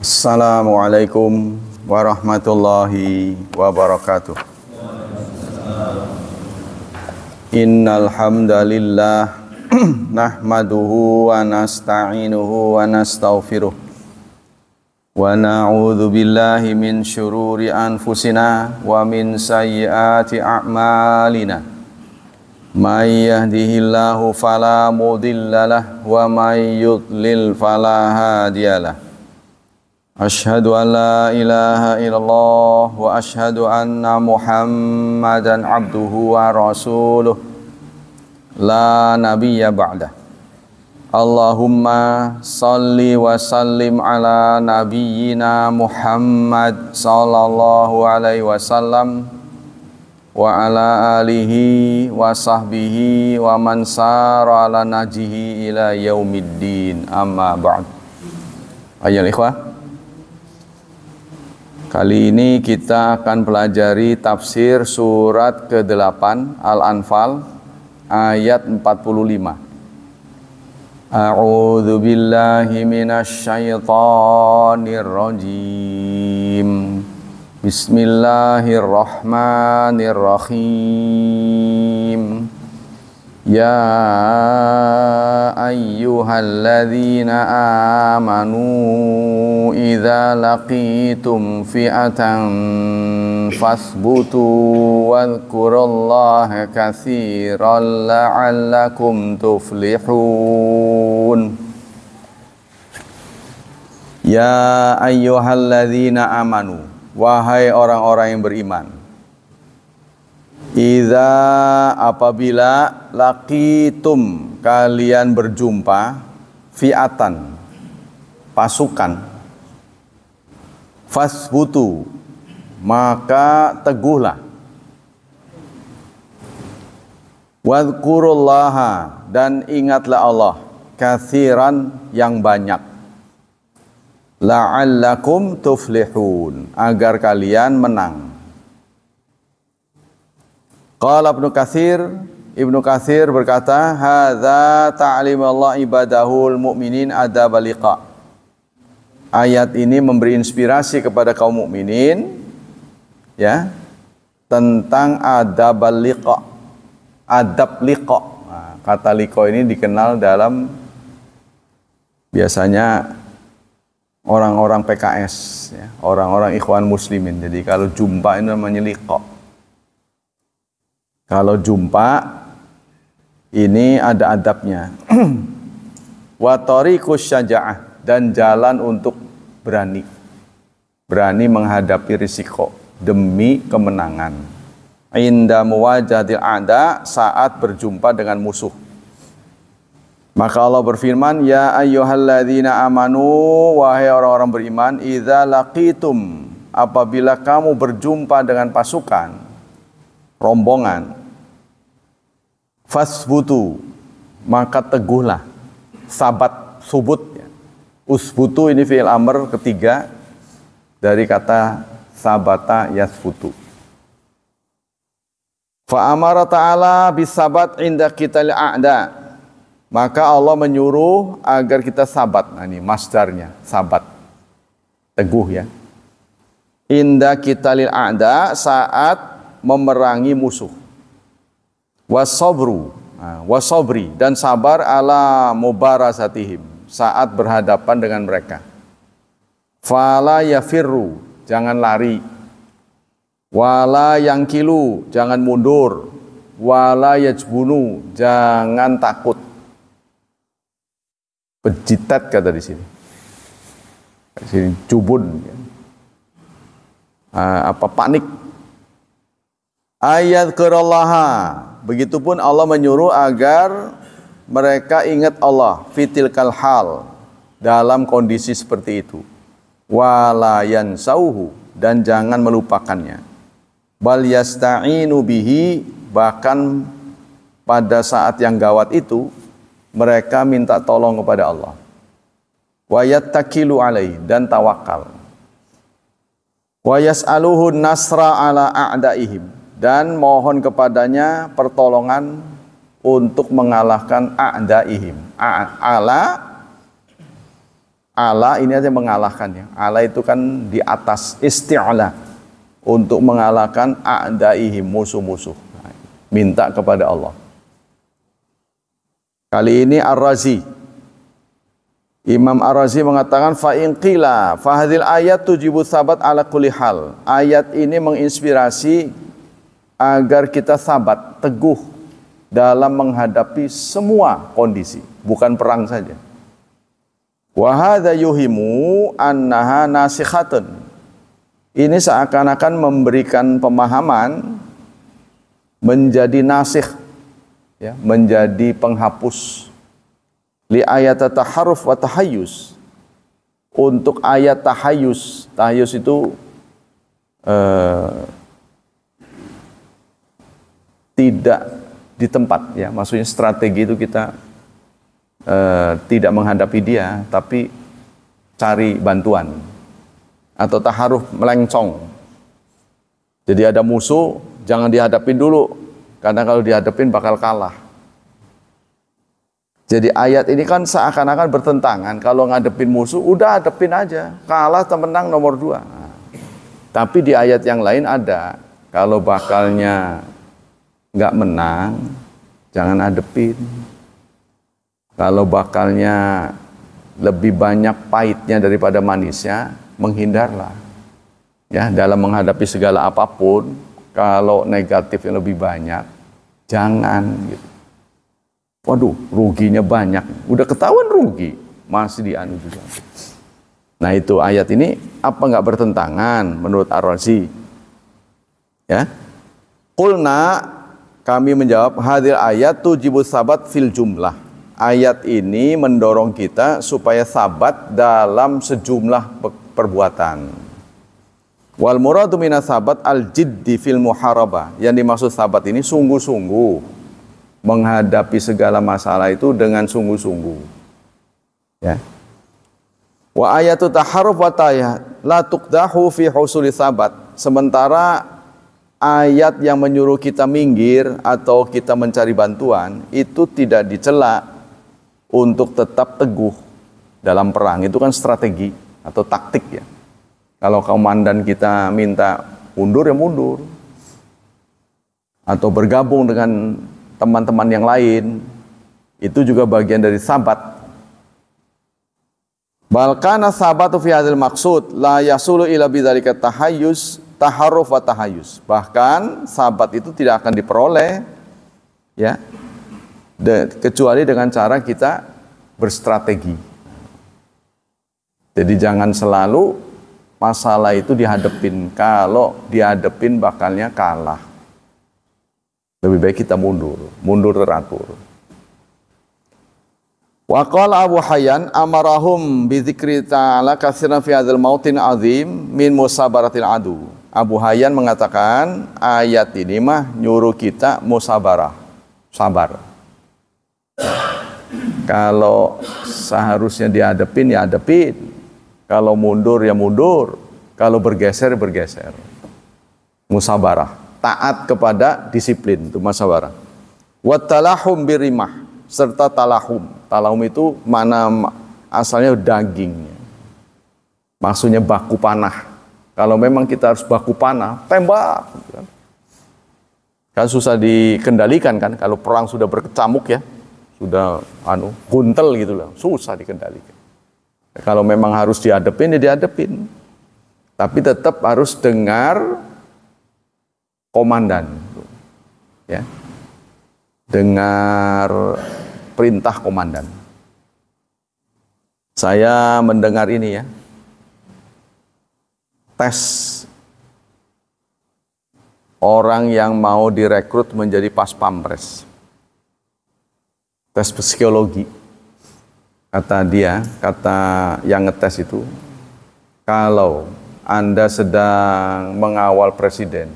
Assalamualaikum warahmatullahi wabarakatuh. Innal hamdalillah nahmaduhu wa nasta'inuhu wa nastaghfiruh wa na'udzu billahi min syururi anfusina wa min sayyiati a'malina. May yahdihillahu fala mudhillalah wa may yudlil fala hadiyalah. Asyhadu an la ilaha illallah wa asyhadu anna Muhammadan abduhu wa rasuluh la nabiyya ba'dah. Allahumma salli wa sallim ala nabiyyina Muhammad sallallahu alaihi wasallam wa ala alihi wa sahbihi wa man sara ala najihi ila yaumiddin, amma ba'd. Ayyuhal ikhwah, kali ini kita akan pelajari tafsir surat ke-8 Al-Anfal ayat 45. A'udzu billahi minasy syaithanir rajim. Bismillahirrahmanirrahim. Ya ayyuhalladzina amanu idza laqitum fi'atan fasbutu wadhkurullaha katsiran la'allakum tuflihun. Ya ayyuhalladzina amanu, wahai orang-orang yang beriman. Idza, apabila laqitum, kalian berjumpa, fi'atan, pasukan, fasbutu, maka teguhlah, wadhkurullaha, dan ingatlah Allah, katsiran, yang banyak, la'allakum tuflihun, agar kalian menang. Qala Ibnu Katsir berkata, hadza ta'lim Allah ibadahul mu'minin adab liqa. Ayat ini memberi inspirasi kepada kaum mukminin, ya, tentang adab liqa. Adab liqa. Nah, kata liqa ini dikenal dalam biasanya orang-orang PKS, ya, orang-orang ikhwan muslimin. Jadi kalau jumpa ini namanya liqa. Kalau jumpa ini ada adabnya. Wa tariqus syaja'ah, dan jalan untuk berani menghadapi risiko demi kemenangan. Inda muwajahil a'da, saat berjumpa dengan musuh. Maka Allah berfirman, ya ayyuhalladzina amanu, wahai orang-orang beriman, idza laqitum, apabila kamu berjumpa dengan pasukan, rombongan, fasbutu, maka teguhlah, sabat, subut, ya. Usbutu ini fi'il amr ketiga dari kata sabata yasbutu. Fa amara ta'ala bisabat inda qital a'da, maka Allah menyuruh agar kita sabat. Nah, ini masdarnya, sabat, teguh, ya. Inda qitalil a'da, saat memerangi musuh. Wasobri, dan sabar ala mubarasatihim, saat berhadapan dengan mereka. Fala yafirru, jangan lari. Wala yangkilu, jangan mundur. Wala yajbunu, jangan takut. Bejitat kata di sini. Di sini jubun, ya. Panik. Ayat kerallaha, begitupun Allah menyuruh agar mereka ingat Allah, fitilkal hal, dalam kondisi seperti itu. Wala yansauhu, dan jangan melupakannya. Bal yasta'inu bihi, bahkan pada saat yang gawat itu mereka minta tolong kepada Allah. Wa yattakilu alaihi, dan tawakal. Wa yas'aluhu nasra ala a'daihim, dan mohon kepadanya pertolongan untuk mengalahkan a'daihim. Ala ini aja mengalahkannya. Ala itu kan di atas, isti'ala, untuk mengalahkan a'daihim, musuh-musuh. Minta kepada Allah. Kali ini Ar-Razi, Imam Ar-Razi mengatakan fa in qila fa hadhil ayat tujibu sabat ala kulli hal. Ayat ini menginspirasi agar kita sabat, teguh dalam menghadapi semua kondisi, bukan perang saja. Wa hadza yuhimu annaha nasikhatun. Ini seakan-akan memberikan pemahaman menjadi nasikh, ya, menjadi penghapus li ayat taharruf wa tahayyus. Untuk ayat tahayyus, tahayyus itu tidak di tempat, ya, maksudnya strategi itu kita tidak menghadapi dia, tapi cari bantuan. Atau taharuf, melencong. Jadi ada musuh, jangan dihadapin dulu, karena kalau dihadapin bakal kalah. Jadi ayat ini kan seakan-akan bertentangan. Kalau ngadepin musuh, udah hadapin aja, kalah atau menang nomor 2. Tapi di ayat yang lain ada, kalau bakalnya nggak menang, jangan hadepin. Kalau bakalnya lebih banyak pahitnya daripada manisnya, menghindarlah. Ya, dalam menghadapi segala apapun, kalau negatif yang lebih banyak, jangan gitu. Waduh, ruginya banyak. Udah ketahuan rugi, masih dianu juga. Nah, itu ayat ini apa nggak bertentangan menurut Ar-Razi? Ya. Qulna, kami menjawab, hadil ayat tujibus sabat fil jumlah. Ayat ini mendorong kita supaya sabat dalam sejumlah perbuatan. Wal muradu minas sabat al-jiddi fil muharabah. Yang dimaksud sabat ini sungguh-sungguh, menghadapi segala masalah itu dengan sungguh-sungguh. Ya. Wa ayatu taharruf wa tayat la tuqdahu fi husuli sabat. Sementara ayat yang menyuruh kita minggir atau kita mencari bantuan itu tidak dicela untuk tetap teguh dalam perang. Itu kan strategi atau taktik, ya. Kalau komandan kita minta mundur, ya mundur. Atau bergabung dengan teman-teman yang lain, itu juga bagian dari sabat. Balkana sabatu fi hadzal maqsud la yasulu ila bidzalika tahayyus taharruf wa tahayyus. Bahkan sabat itu tidak akan diperoleh, ya, kecuali dengan cara kita berstrategi. Jadi jangan selalu masalah itu dihadapin. Kalau dihadapin bakalnya kalah, lebih baik kita mundur teratur. Wa qala Abu Hayyan amarahum bi dzikri ta'ala katsiran fi hadzal mautin azim min musabaratil adu. Abu Hayyan mengatakan ayat ini mah nyuruh kita musabarah, sabar. Kalau seharusnya dihadapin, ya hadapin. Kalau mundur, ya mundur. Kalau bergeser, bergeser. Musabarah, taat kepada disiplin, itu musabarah. Wa talahum birimah, serta talahum. Talahum itu mana asalnya daging. Maksudnya baku panah. Kalau memang kita harus baku panah, tembak. Kan susah dikendalikan kan, kalau perang sudah berkecamuk, ya. Sudah guntel gitu loh, susah dikendalikan. Kalau memang harus dihadapin, ya dihadapin. Tapi tetap harus dengar komandan, ya, dengar perintah komandan. Saya mendengar ini, ya, tes orang yang mau direkrut menjadi pas pampres. Tes psikologi. Kata yang ngetes itu, kalau Anda sedang mengawal presiden,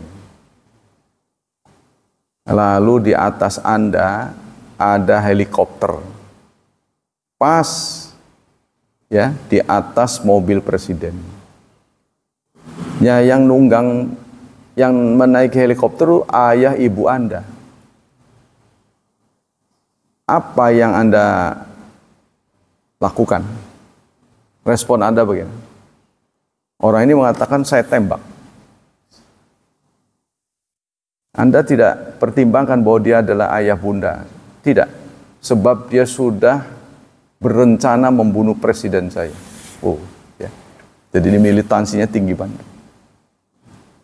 lalu di atas Anda ada helikopter, pas, ya, di atas mobil presiden. Ya, yang nunggang yang menaiki helikopter itu ayah ibu Anda. Apa yang Anda lakukan? Respon Anda bagaimana? Orang ini mengatakan saya tembak. Anda tidak pertimbangkan bahwa dia adalah ayah bunda. Tidak. Sebab dia sudah berencana membunuh presiden saya. Oh, ya. Jadi ini militansinya tinggi banget.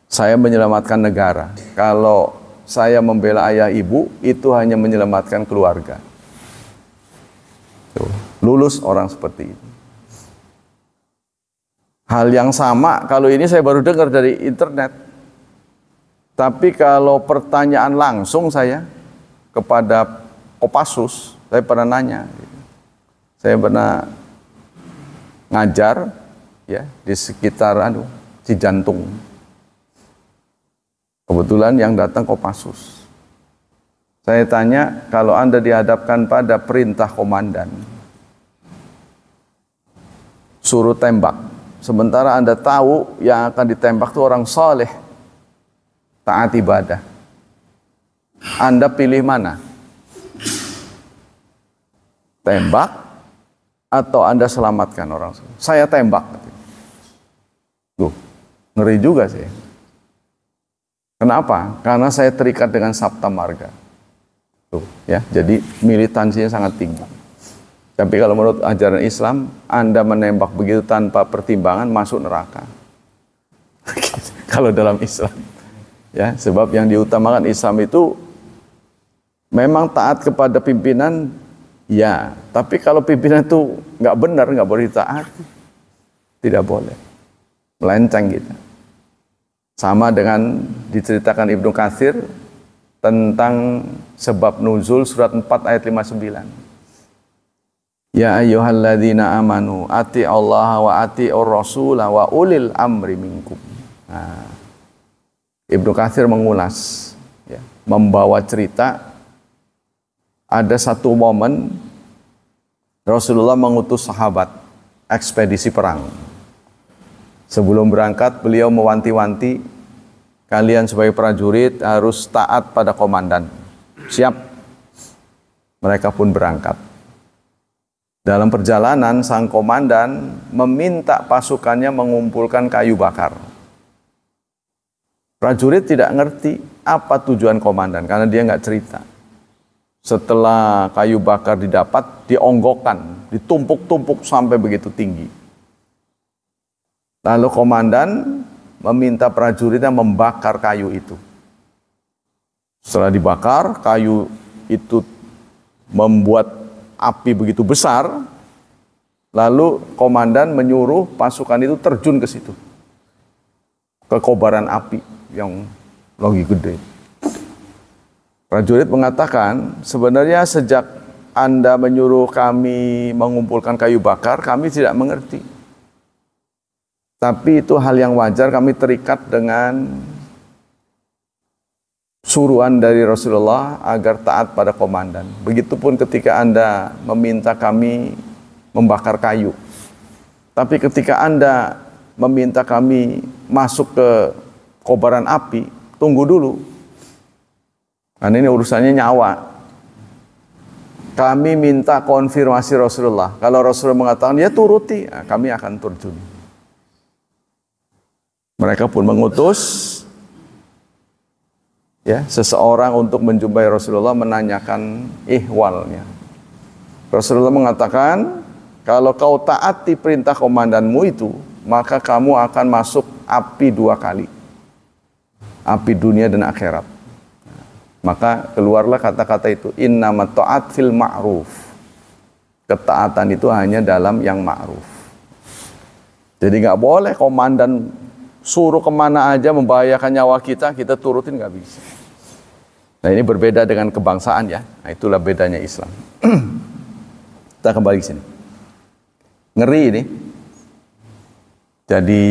Saya menyelamatkan negara. Kalau saya membela ayah ibu, itu hanya menyelamatkan keluarga. Tuh, lulus orang seperti itu. Hal yang sama, kalau ini saya baru dengar dari internet. Tapi kalau pertanyaan langsung saya kepada Kopassus, saya pernah nanya. Saya pernah ngajar ya di sekitar Cijantung. Kebetulan yang datang Kopassus. Saya tanya, kalau Anda dihadapkan pada perintah komandan, suruh tembak, sementara Anda tahu yang akan ditembak itu orang saleh, taat ibadah, Anda pilih mana? Tembak atau Anda selamatkan orang? Saya tembak. Loh, ngeri juga sih. Kenapa? Karena saya terikat dengan Sabta Marga. Tuh, ya, jadi militansinya sangat tinggi. Tapi kalau menurut ajaran Islam, Anda menembak begitu tanpa pertimbangan masuk neraka. Kalau dalam Islam, ya, sebab yang diutamakan Islam itu memang taat kepada pimpinan, ya. Tapi kalau pimpinan itu nggak benar, nggak boleh taat, tidak boleh, melenceng kita. Sama dengan diceritakan Ibnu Katsir tentang sebab nuzul surat 4 ayat 59. Ya ayyuhalladzina amanu ati'allaha wa ati'ur rasula wa ulil amri minkum. Nah, Ibnu Katsir mengulas, ya, membawa cerita ada satu momen Rasulullah mengutus sahabat ekspedisi perang. Sebelum berangkat beliau mewanti-wanti, kalian sebagai prajurit harus taat pada komandan. Siap. Mereka pun berangkat. Dalam perjalanan sang komandan meminta pasukannya mengumpulkan kayu bakar. Prajurit tidak ngerti apa tujuan komandan karena dia nggak cerita. Setelah kayu bakar didapat, dionggokkan, ditumpuk-tumpuk sampai begitu tinggi. Lalu komandan meminta prajuritnya membakar kayu itu. Setelah dibakar, kayu itu membuat api begitu besar. Lalu komandan menyuruh pasukan itu terjun ke situ, ke kobaran api yang lagi gede. Prajurit mengatakan, sebenarnya sejak Anda menyuruh kami mengumpulkan kayu bakar, kami tidak mengerti. Tapi itu hal yang wajar, kami terikat dengan suruhan dari Rasulullah agar taat pada komandan. Begitupun ketika Anda meminta kami membakar kayu. Tapi ketika Anda meminta kami masuk ke kobaran api, tunggu dulu. Karena ini urusannya nyawa. Kami minta konfirmasi Rasulullah. Kalau Rasulullah mengatakan, ya turuti, nah, kami akan terjun. Mereka pun mengutus, ya, seseorang untuk menjumpai Rasulullah menanyakan ihwalnya. Rasulullah mengatakan, kalau kau taati perintah komandanmu itu, maka kamu akan masuk api 2 kali. Api dunia dan akhirat. Maka keluarlah kata-kata itu, innamat ta'at fil ma'ruf. Ketaatan itu hanya dalam yang ma'ruf. Jadi nggak boleh komandan suruh kemana aja membahayakan nyawa kita, kita turutin nggak bisa. Nah ini berbeda dengan kebangsaan ya. Nah, itulah bedanya Islam. Kita kembali ke sini. Ngeri ini. Jadi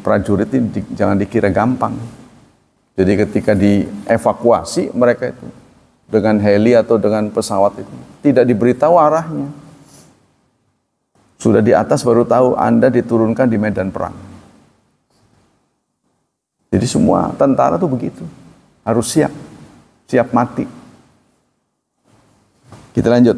prajurit ini jangan dikira gampang. Jadi ketika dievakuasi mereka itu dengan heli atau dengan pesawat itu tidak diberitahu arahnya. Sudah di atas baru tahu Anda diturunkan di medan perang. Jadi semua tentara tuh begitu, harus siap mati. Kita lanjut.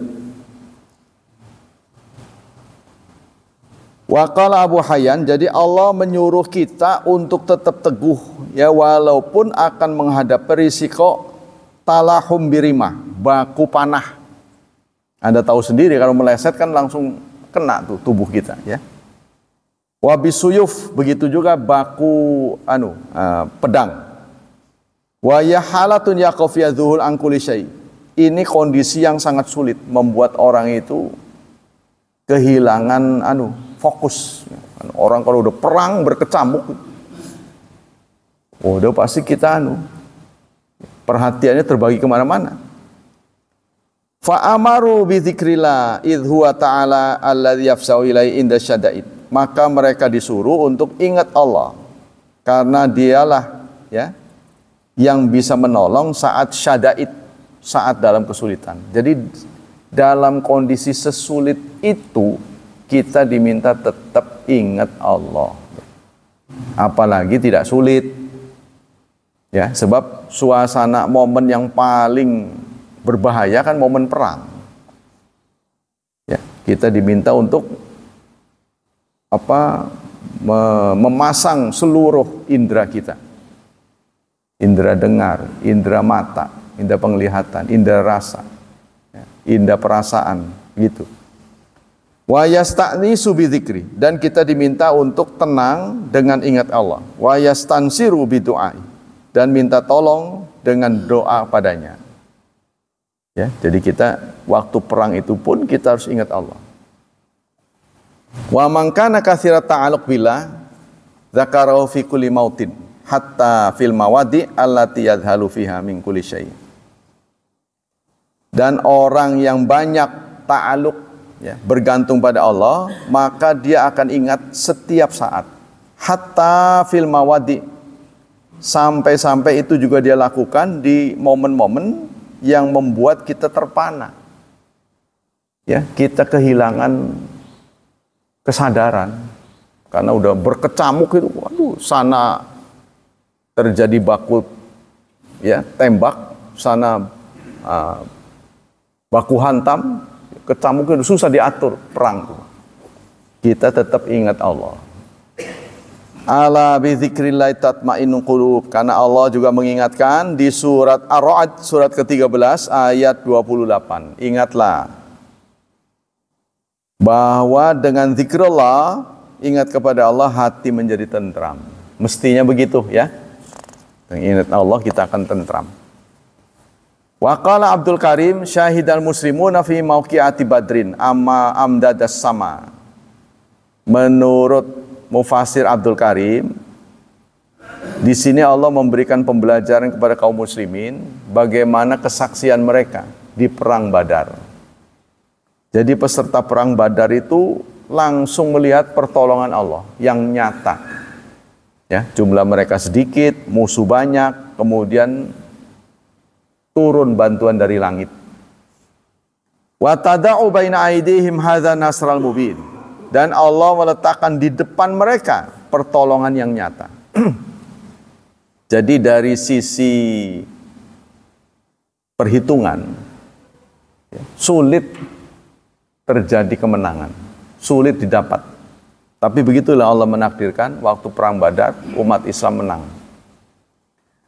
Waqala Abu Hayyan, jadi Allah menyuruh kita untuk tetap teguh ya, walaupun akan menghadap risiko talahum birimah, baku panah. Anda tahu sendiri kalau meleset kan langsung kena tuh tubuh kita ya. Wabisuyuf, begitu juga baku pedang. Wa yahalatun yaqafiya dhuhul an kulli syai. Ini kondisi yang sangat sulit, membuat orang itu kehilangan fokus. Orang kalau udah perang berkecamuk, udah pasti kita perhatiannya terbagi kemana-mana. Fa'amaru bi dzikrillah idh huwa ta'ala alladzi yafsa'u ilai inda syada'id. Maka mereka disuruh untuk ingat Allah, karena dialah ya yang bisa menolong saat syada'id, saat dalam kesulitan. Jadi dalam kondisi sesulit itu kita diminta tetap ingat Allah. Apalagi tidak sulit. Ya, sebab suasana momen yang paling berbahaya kan momen perang. Ya, kita diminta untuk memasang seluruh indera kita. Indera dengar, indera mata, indera penglihatan, indera rasa, ya, indera perasaan, gitu. Wa yasta'nisu bi dzikri, dan kita diminta untuk tenang dengan ingat Allah. Wa yastansiru bi du'ai, dan minta tolong dengan doa padanya. Ya, jadi kita waktu perang itu pun kita harus ingat Allah. Wa man kana katsirat ta'alluq billah dzakarahu fi kulli mautin hatta fil mawadi allati yadhalu fiha min kulli syai. Dan orang yang banyak ta'alluq ya, bergantung pada Allah, maka dia akan ingat setiap saat. Hatta fil mawadi, sampai-sampai itu juga dia lakukan di momen-momen yang membuat kita terpana. Ya, kita kehilangan kesadaran karena udah berkecamuk itu. Waduh, sana terjadi baku ya, tembak, sana baku hantam, kecamuk itu susah diatur perang. Kita tetap ingat Allah. Ala bi dzikrillah tatmainnul qulub, karena Allah juga mengingatkan di surat Ar-Ra'd surat ke-13 ayat 28. Ingatlah bahwa dengan zikrullah, ingat kepada Allah, hati menjadi tentram. Mestinya begitu ya. Dengan ingat Allah kita akan tentram. Wa qala Abdul Karim syahidal muslimuna fi mauqiati badrin amma amdadas sama. Menurut Mufasir Abdul Karim, di sini Allah memberikan pembelajaran kepada kaum muslimin bagaimana kesaksian mereka di perang Badar. Jadi peserta perang Badar itu langsung melihat pertolongan Allah yang nyata. Ya, jumlah mereka sedikit, musuh banyak, kemudian turun bantuan dari langit. Wa tada'u baina aidihim hadza nasral mubin. Dan Allah meletakkan di depan mereka pertolongan yang nyata. Jadi dari sisi perhitungan, sulit terjadi kemenangan, sulit didapat. Tapi begitulah Allah menakdirkan, waktu perang Badar umat Islam menang.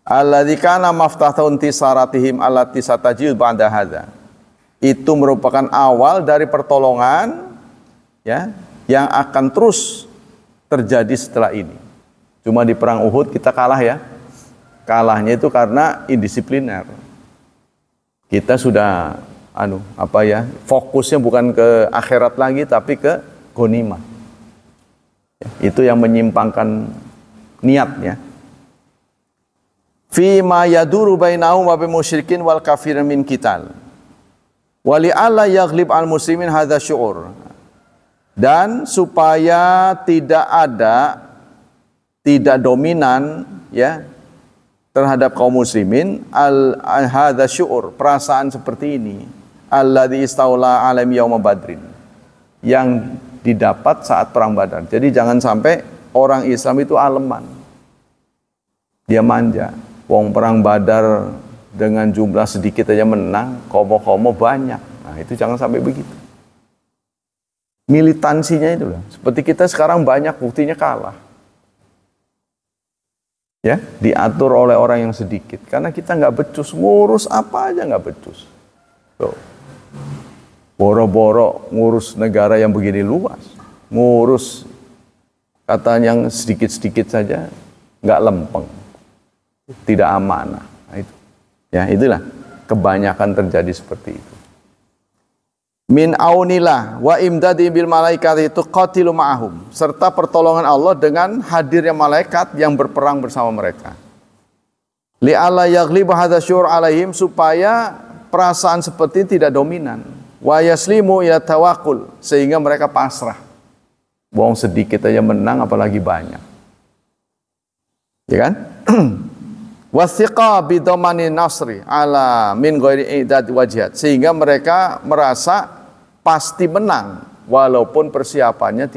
Alladzi kana maftatun tisaratihim allati satajid ba'da hadza. Itu merupakan awal dari pertolongan ya, yang akan terus terjadi setelah ini. Cuma di perang Uhud kita kalah ya. Kalahnya itu karena indisipliner. Kita sudah fokusnya bukan ke akhirat lagi tapi ke ghanimah. Itu yang menyimpangkan niatnya. Fi ma yaduru bainahum wa bil musyrikin wal kafirin min qital. Wa li alla yaghlib al muslimin hadza syu'ur. Dan supaya tidak dominan ya terhadap kaum muslimin hadza syu'ur, perasaan seperti ini, alladzi istaula alam yaum badrin, yang didapat saat perang Badar. Jadi jangan sampai orang Islam itu aleman. Dia manja. Wong perang Badar dengan jumlah sedikit aja menang, komo-komo banyak. Nah, itu jangan sampai begitu. Militansinya itu lah. Seperti kita sekarang banyak, buktinya kalah. Ya, diatur oleh orang yang sedikit. Karena kita nggak becus, ngurus apa aja nggak becus. Tuh. Boro-boro ngurus negara yang begini luas. Ngurus katanya yang sedikit-sedikit saja nggak lempeng. Tidak amanah. Nah, itu. Ya, itulah kebanyakan terjadi seperti itu. Min aunillah wa imdadi bil malaikat itu qatilu ma'ahum, serta pertolongan Allah dengan hadirnya malaikat yang berperang bersama mereka. Li alla yaghliba hadza syur alaihim, supaya perasaan seperti ini tidak dominan. Wa yaslimu ila tawakkul, sehingga mereka pasrah. Bohong sedikit aja menang, apalagi banyak. Ya kan? Wathiqa bidhamani nasri ala min ghairi idad wajhat, sehingga mereka merasa pasti menang walaupun persiapannya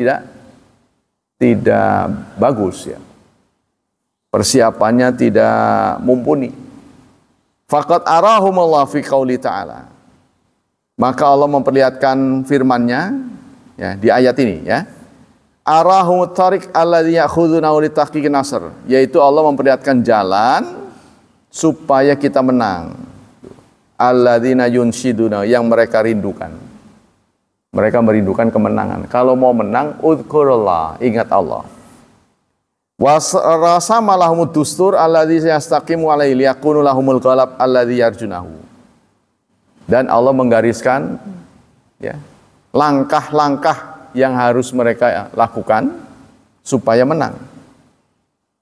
tidak bagus ya. Persiapannya tidak mumpuni. Faqad arahumullah fi qauli ta'ala. Maka Allah memperlihatkan firman-Nya ya di ayat ini ya. Arahumut tariq alladzi ya'khuduna li tahqiqin nasr, yaitu Allah memperlihatkan jalan supaya kita menang. Alladzina yunshiduna, yang mereka rindukan. Mereka merindukan kemenangan. Kalau mau menang, udhkurullah, ingat Allah. Wasrasama lahumud dustur alladzi yastaqimu alaihi liyakunu lahumul ghalab alladzi yarjunahu. Dan Allah menggariskan ya, langkah-langkah yang harus mereka lakukan supaya menang.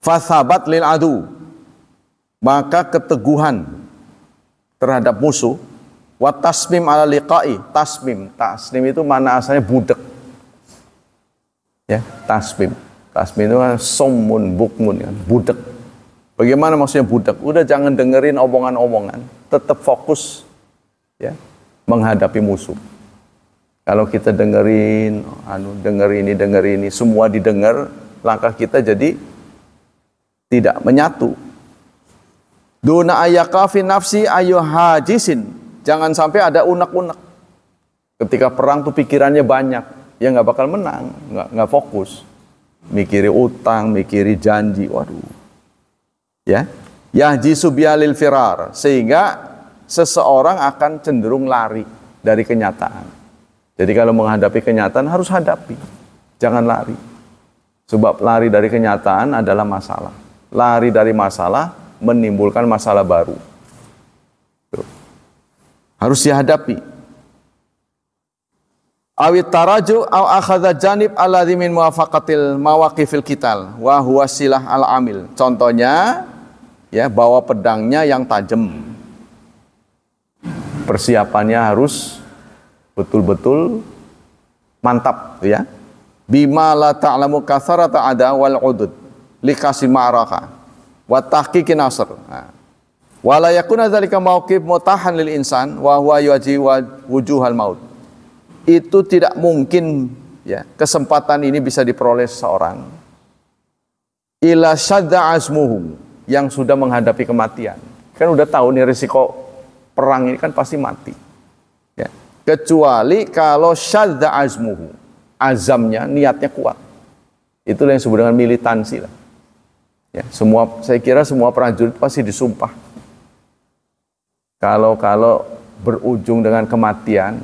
Fathabat lil adu, maka keteguhan terhadap musuh. Wa tasmim ala liqa'i, tasmim itu mana asalnya budek ya, tasmim itu kan sommun bukmun kan, budek. Bagaimana maksudnya budek? Udah jangan dengerin omongan-omongan, tetap fokus ya menghadapi musuh. Kalau kita dengerin denger ini semua didengar, langkah kita jadi tidak menyatu. Duna ayyaka fi nafsi ayyuhajisin, jangan sampai ada unek-unek. Ketika perang tuh pikirannya banyak, ya nggak bakal menang, nggak fokus. Mikiri utang, mikiri janji, waduh. Ya, yahjisu bialil firar, sehingga seseorang akan cenderung lari dari kenyataan. Jadi kalau menghadapi kenyataan harus hadapi, jangan lari. Sebab lari dari kenyataan adalah masalah. Lari dari masalah menimbulkan masalah baru. Harus dihadapi. Awit taraju aw akhadha janib alladhi min muwafaqatil mawaqifil qital wa huwa silah al amil. Contohnya ya, bawa pedangnya yang tajam. Persiapannya harus betul-betul mantap ya. Bima la ta'lamu kasarata ada wal udud likasi ma'raka wa tahqiqi nasr. Wala yakuna dzalika mauqif mutahan lil insan wa huwa yuji wujuhal maut. Itu tidak mungkin ya, kesempatan ini bisa diperoleh seseorang ila syadda azmuhu, yang sudah menghadapi kematian. Kan udah tahu nih risiko perang ini kan pasti mati. Ya. Kecuali kalau syadda azmuhu, azamnya, niatnya kuat. Itulah yang disebut dengan militansi lah. Ya, saya kira semua prajurit pasti disumpah. Kalau berujung dengan kematian,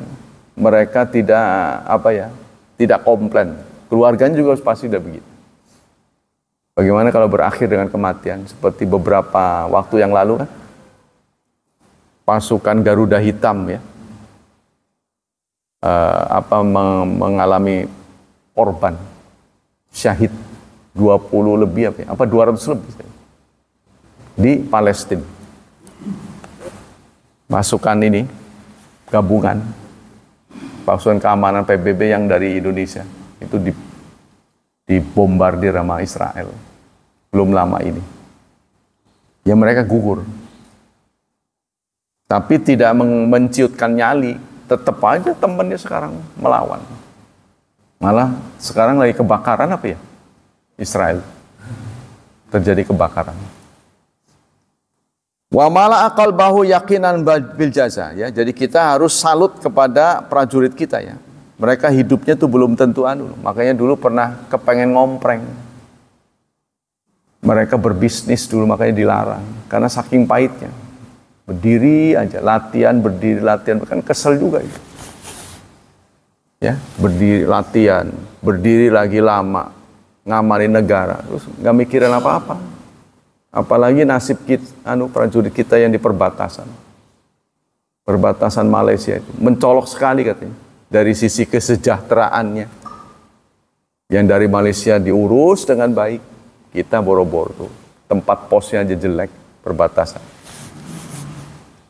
mereka tidak komplain. Keluarganya juga pasti udah begitu. Bagaimana kalau berakhir dengan kematian? Seperti beberapa waktu yang lalu kan, pasukan Garuda Hitam ya, mengalami korban syahid 20 lebih 200 lebih di Palestina. Pasukan ini gabungan pasukan keamanan PBB yang dari Indonesia itu dibombardir sama Israel belum lama ini. Ya mereka gugur. Tapi tidak menciutkan nyali, tetap aja temannya sekarang melawan. Malah sekarang lagi kebakaran apa ya? Israel. Terjadi kebakaran. Wa mala qalbahu yaqinan bil jaza, ya. Jadi kita harus salut kepada prajurit kita, ya. Mereka hidupnya tuh belum tentu anu. Makanya dulu pernah kepengen ngompreng. Mereka berbisnis dulu makanya dilarang karena saking pahitnya. Berdiri aja, latihan, berdiri latihan, kan kesel juga itu. Ya, berdiri latihan, berdiri lagi lama, ngamalin negara, terus nggak mikirin apa-apa. Apalagi nasib kita, prajurit kita yang di perbatasan Malaysia itu mencolok sekali katanya dari sisi kesejahteraannya. Yang dari Malaysia diurus dengan baik, kita boro-boro tuh tempat posnya aja jelek, perbatasan.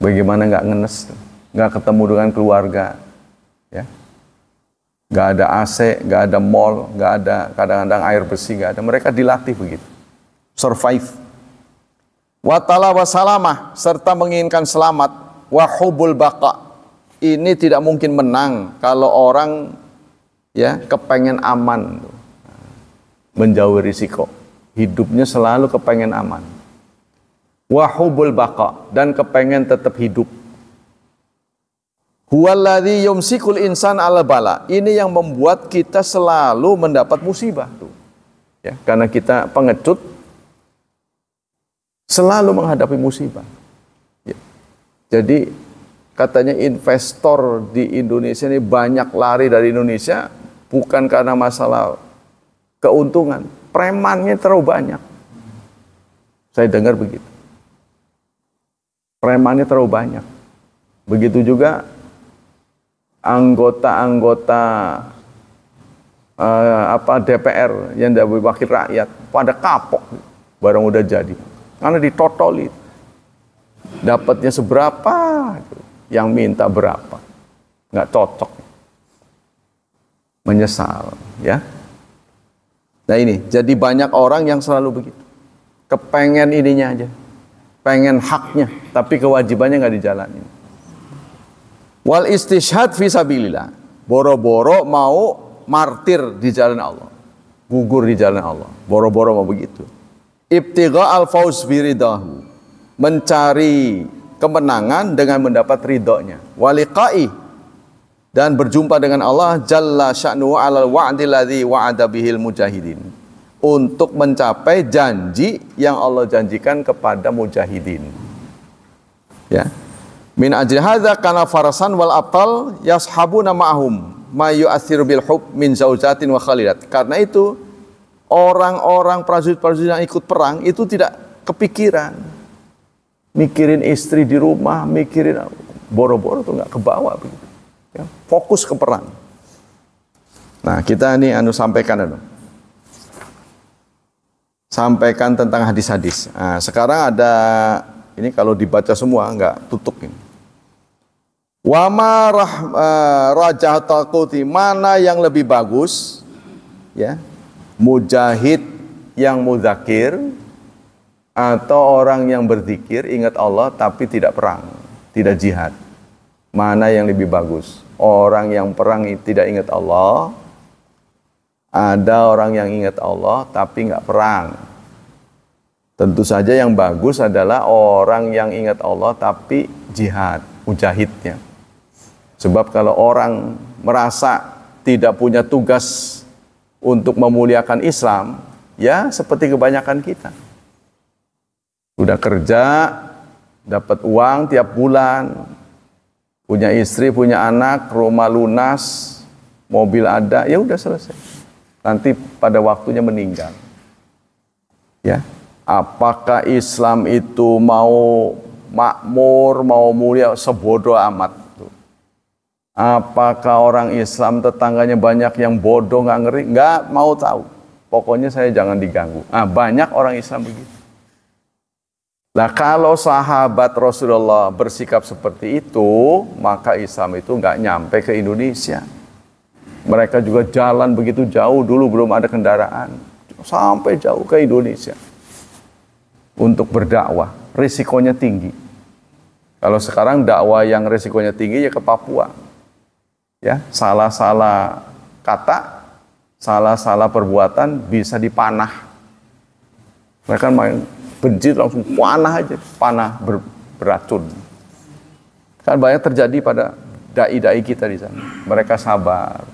Bagaimana nggak ngenes, nggak ketemu dengan keluarga, ya, nggak ada AC, nggak ada mall, nggak ada kadang-kadang air bersih, nggak ada. Mereka dilatih begitu, survive. Watala wasalamah, serta menginginkan selamat. Wahubul baqa, ini tidak mungkin menang kalau orang, ya, kepengen aman, menjauhi risiko. Hidupnya selalu kepengen aman. Wahubul baqa, dan kepengen tetap hidup. Huwaladzi yumsikul insan ala bala, ini yang membuat kita selalu mendapat musibah tuh. Ya, karena kita pengecut, selalu menghadapi musibah. Ya. Jadi katanya investor di Indonesia ini banyak lari dari Indonesia bukan karena masalah keuntungan, premannya terlalu banyak. Saya dengar begitu. Premannya terlalu banyak. Begitu juga anggota-anggota DPR yang dari wakil rakyat pada kapok barang udah jadi. Karena ditotoli, dapatnya seberapa, yang minta berapa, nggak cocok, menyesal, ya. Nah ini, jadi banyak orang yang selalu begitu, kepengen ininya aja, pengen haknya, tapi kewajibannya nggak dijalani. Wal istishhad fi sabilillah, boro-boro mau martir di jalan Allah, gugur di jalan Allah, boro-boro mau begitu. Ibtigha al-fauz biridahu, mencari kemenangan dengan mendapat ridhonya. Waliqai, dan berjumpa dengan Allah jalla sya'nuhu alal wa'di ladzi wa'ada bihil mujahidin, untuk mencapai janji yang Allah janjikan kepada mujahidin. Ya. Min ajli hadza kana farasan wal abtal yashabuna ma'hum ma yu'athiru bil hub min zaujatin wa khalilat. Karena itu orang-orang prajurit-prajurit yang ikut perang itu tidak kepikiran mikirin istri di rumah, mikirin boro-boro tuh nggak kebawa begitu. Ya, fokus ke perang. Nah, kita ini sampaikan tentang hadis-hadis. Nah, sekarang ada ini kalau dibaca semua nggak tutup ini. Wama rajahatul quti, mana yang lebih bagus, ya? Mujahid yang muzakir atau orang yang berzikir ingat Allah tapi tidak perang, tidak jihad. Mana yang lebih bagus? Orang yang perang tidak ingat Allah, ada orang yang ingat Allah tapi nggak perang. Tentu saja yang bagus adalah orang yang ingat Allah tapi jihad, mujahidnya. Sebab kalau orang merasa tidak punya tugas untuk memuliakan Islam, ya seperti kebanyakan kita. Udah kerja, dapat uang tiap bulan, punya istri, punya anak, rumah lunas, mobil ada, ya udah selesai. Nanti pada waktunya meninggal. Ya, apakah Islam itu mau makmur, mau mulia, sebodoh amat. Apakah orang Islam tetangganya banyak yang bodoh, nggak ngeri, nggak mau tahu. Pokoknya saya jangan diganggu. Nah, banyak orang Islam begitu. Nah, kalau sahabat Rasulullah bersikap seperti itu, maka Islam itu nggak nyampe ke Indonesia. Mereka juga jalan begitu jauh, dulu belum ada kendaraan, sampai jauh ke Indonesia untuk berdakwah. Risikonya tinggi. Kalau sekarang dakwah yang risikonya tinggi ya ke Papua. Ya, salah-salah kata, salah-salah perbuatan bisa dipanah. Mereka main benci langsung panah aja, panah beracun. Kan banyak terjadi pada dai-dai kita di sana. Mereka sabar.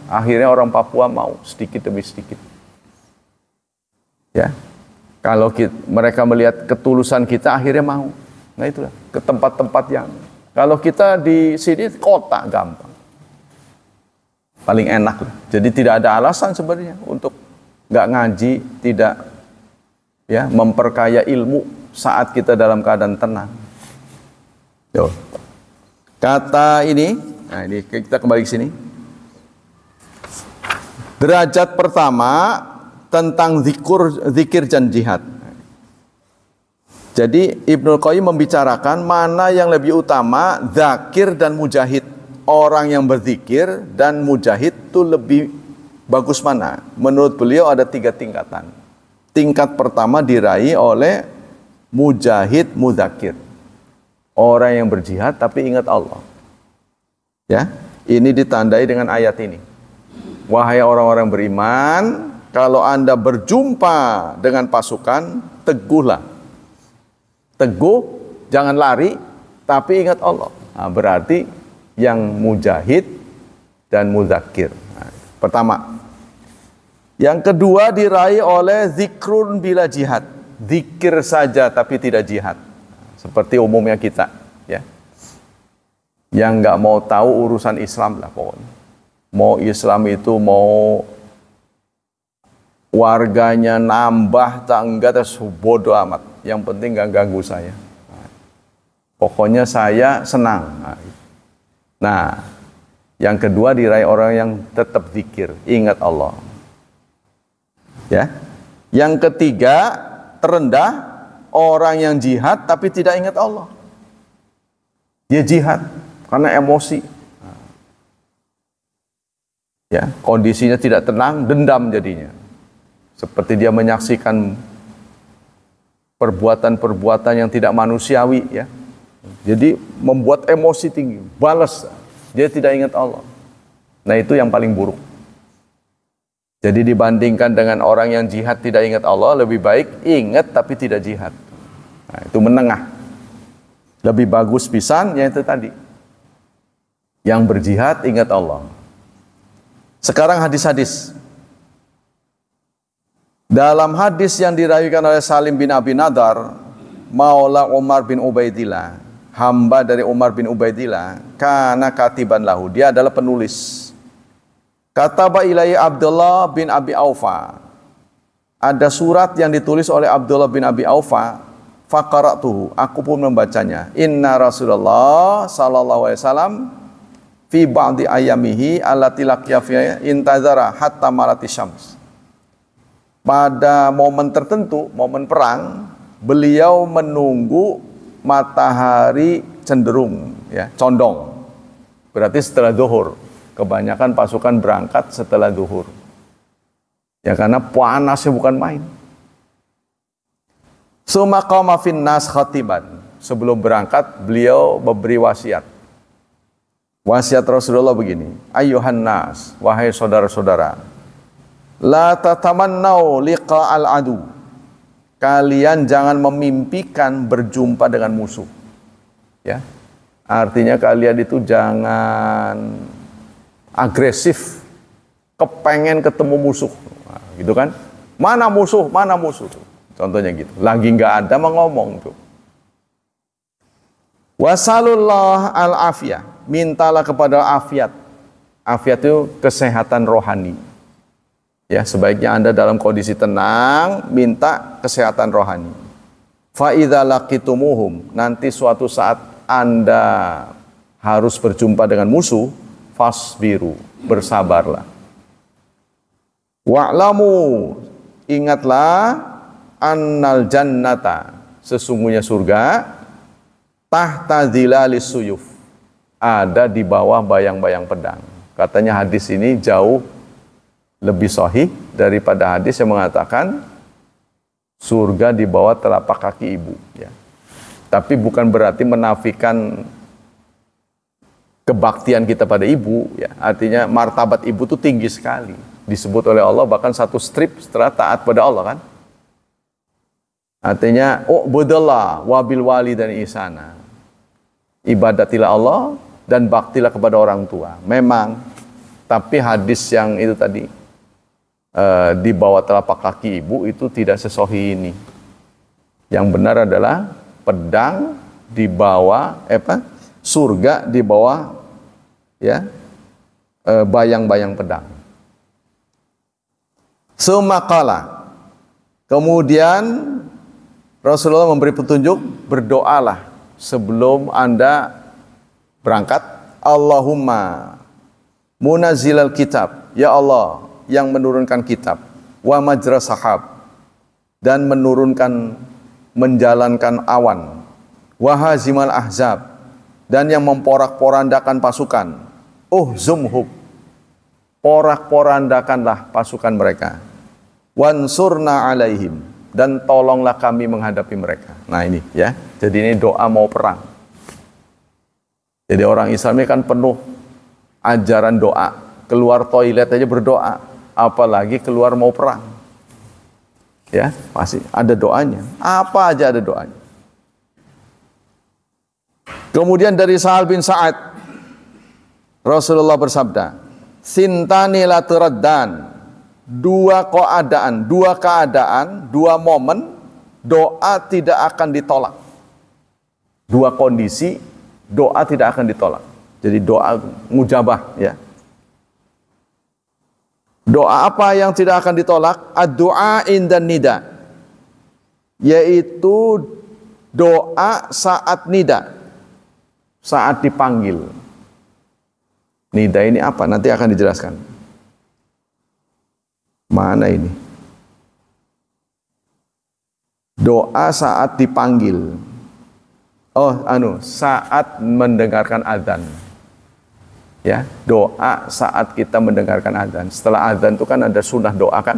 Akhirnya orang Papua mau sedikit demi sedikit. Ya, kalau mereka melihat ketulusan kita, akhirnya mau. Nah itulah ke tempat-tempat yang kalau kita di sini kota gampang, paling enak lah. Jadi tidak ada alasan sebenarnya untuk nggak ngaji, tidak ya memperkaya ilmu saat kita dalam keadaan tenang. Yo. Kata ini, nah ini kita kembali ke sini. Derajat pertama tentang zikir dan jihad. Jadi Ibnul Qayyim membicarakan mana yang lebih utama, zakir dan mujahid. Orang yang berzikir dan mujahid itu lebih bagus mana? Menurut beliau ada 3 tingkatan. Tingkat pertama diraih oleh mujahid muzakir. Orang yang berjihad tapi ingat Allah. Ya, ini ditandai dengan ayat ini. Wahai orang-orang beriman, kalau Anda berjumpa dengan pasukan, teguhlah. Teguh, jangan lari, tapi ingat Allah. Nah, berarti yang mujahid dan muzakir. Nah, pertama. Yang kedua diraih oleh zikrun bila jihad. Zikir saja tapi tidak jihad. Seperti umumnya kita, ya. Yang nggak mau tahu urusan Islam lah pokoknya. Mau Islam itu mau warganya nambah tak enggak, terus bodoh amat. Yang penting gak ganggu saya. Pokoknya saya senang. Nah, yang kedua diraih orang yang tetap zikir, ingat Allah. Ya. Yang ketiga terendah orang yang jihad tapi tidak ingat Allah. Dia jihad karena emosi. Ya, kondisinya tidak tenang, dendam jadinya. Seperti dia menyaksikan perbuatan-perbuatan yang tidak manusiawi, ya. Jadi membuat emosi tinggi, balas, dia tidak ingat Allah. Nah itu yang paling buruk. Jadi dibandingkan dengan orang yang jihad tidak ingat Allah, lebih baik ingat tapi tidak jihad. Nah itu menengah. Lebih bagus pisan, yang itu tadi. Yang berjihad ingat Allah. Sekarang hadis-hadis. Dalam hadis yang dirawikan oleh Salim bin Abi Nadar, Maula Umar bin Ubaidillah, hamba dari Umar bin Ubaidillah, kana katiban lahu, dia adalah penulis. Kataba ilai Abdullah bin Abi Aufa, ada surat yang ditulis oleh Abdullah bin Abi Aufa, faqara'tuhu, aku pun membacanya. Inna Rasulullah sallallahu alaihi wasallam fi ba'di ayamihi allati laqiya fiha intazara hatta malati syams. Pada momen tertentu, momen perang, beliau menunggu matahari cenderung, ya, condong. Berarti setelah zuhur. Kebanyakan pasukan berangkat setelah zuhur. Ya karena panasnya bukan main. Summa qama finnas khatiban. Sebelum berangkat, beliau memberi wasiat. Wasiat Rasulullah begini, ayyuhan nas, wahai saudara-saudara, la tatamannau liqa'al adu. Kalian jangan memimpikan berjumpa dengan musuh. Ya. Artinya kalian itu jangan agresif, kepengen ketemu musuh. Nah, gitu kan? Mana musuh? Mana musuh? Contohnya gitu. Lagi nggak ada mau ngomong tuh. Wasalullah al-afiyah. Mintalah kepada afiat. Afiat itu kesehatan rohani. Ya, sebaiknya Anda dalam kondisi tenang, minta kesehatan rohani. Fa idza laqitumuhum, nanti suatu saat Anda harus berjumpa dengan musuh, fasbiru, bersabarlah. Wa'lamu, ingatlah annal jannata, sesungguhnya surga, tahta zilalis suyuf, ada di bawah bayang-bayang pedang. Katanya hadis ini jauh lebih sahih daripada hadis yang mengatakan surga di bawah telapak kaki ibu, ya. Tapi bukan berarti menafikan kebaktian kita pada ibu, ya. Artinya martabat ibu itu tinggi sekali, disebut oleh Allah bahkan satu strip setelah taat pada Allah kan. Artinya, ubudillah wabil walidayni ihsana. Ibadatilah Allah dan baktilah kepada orang tua. Memang, tapi hadis yang itu tadi di bawah telapak kaki ibu itu tidak sesohi ini. Yang benar adalah pedang di bawah surga di bawah ya bayang-bayang pedang. Sumakala. Kemudian Rasulullah memberi petunjuk, berdoalah sebelum Anda berangkat. Allahumma munazzilal kitab, ya Allah yang menurunkan kitab, wa majra sahab, dan menjalankan awan, wa hazimal ahzab, dan yang memporak-porandakan pasukan, zumhub, porak-porandakanlah pasukan mereka, wansurna alaihim, dan tolonglah kami menghadapi mereka. Nah ini ya, jadi ini doa mau perang. Jadi orang Islam ini kan penuh ajaran doa. Keluar toilet aja berdoa, apalagi keluar mau perang. Ya, pasti ada doanya. Apa aja ada doanya. Kemudian dari Sahal bin Sa'ad, Rasulullah bersabda, "Sintani la turaddan." Dua keadaan, dua momen, doa tidak akan ditolak. Dua kondisi, doa tidak akan ditolak. Jadi doa mujabah, ya. Doa apa yang tidak akan ditolak? Ad-du'a indan nida. Yaitu doa saat nida. Saat dipanggil. Nida ini apa? Nanti akan dijelaskan. Mana ini? Doa saat dipanggil. Saat mendengarkan azan. Ya, doa saat kita mendengarkan azan. Setelah azan itu kan ada sunnah doa kan?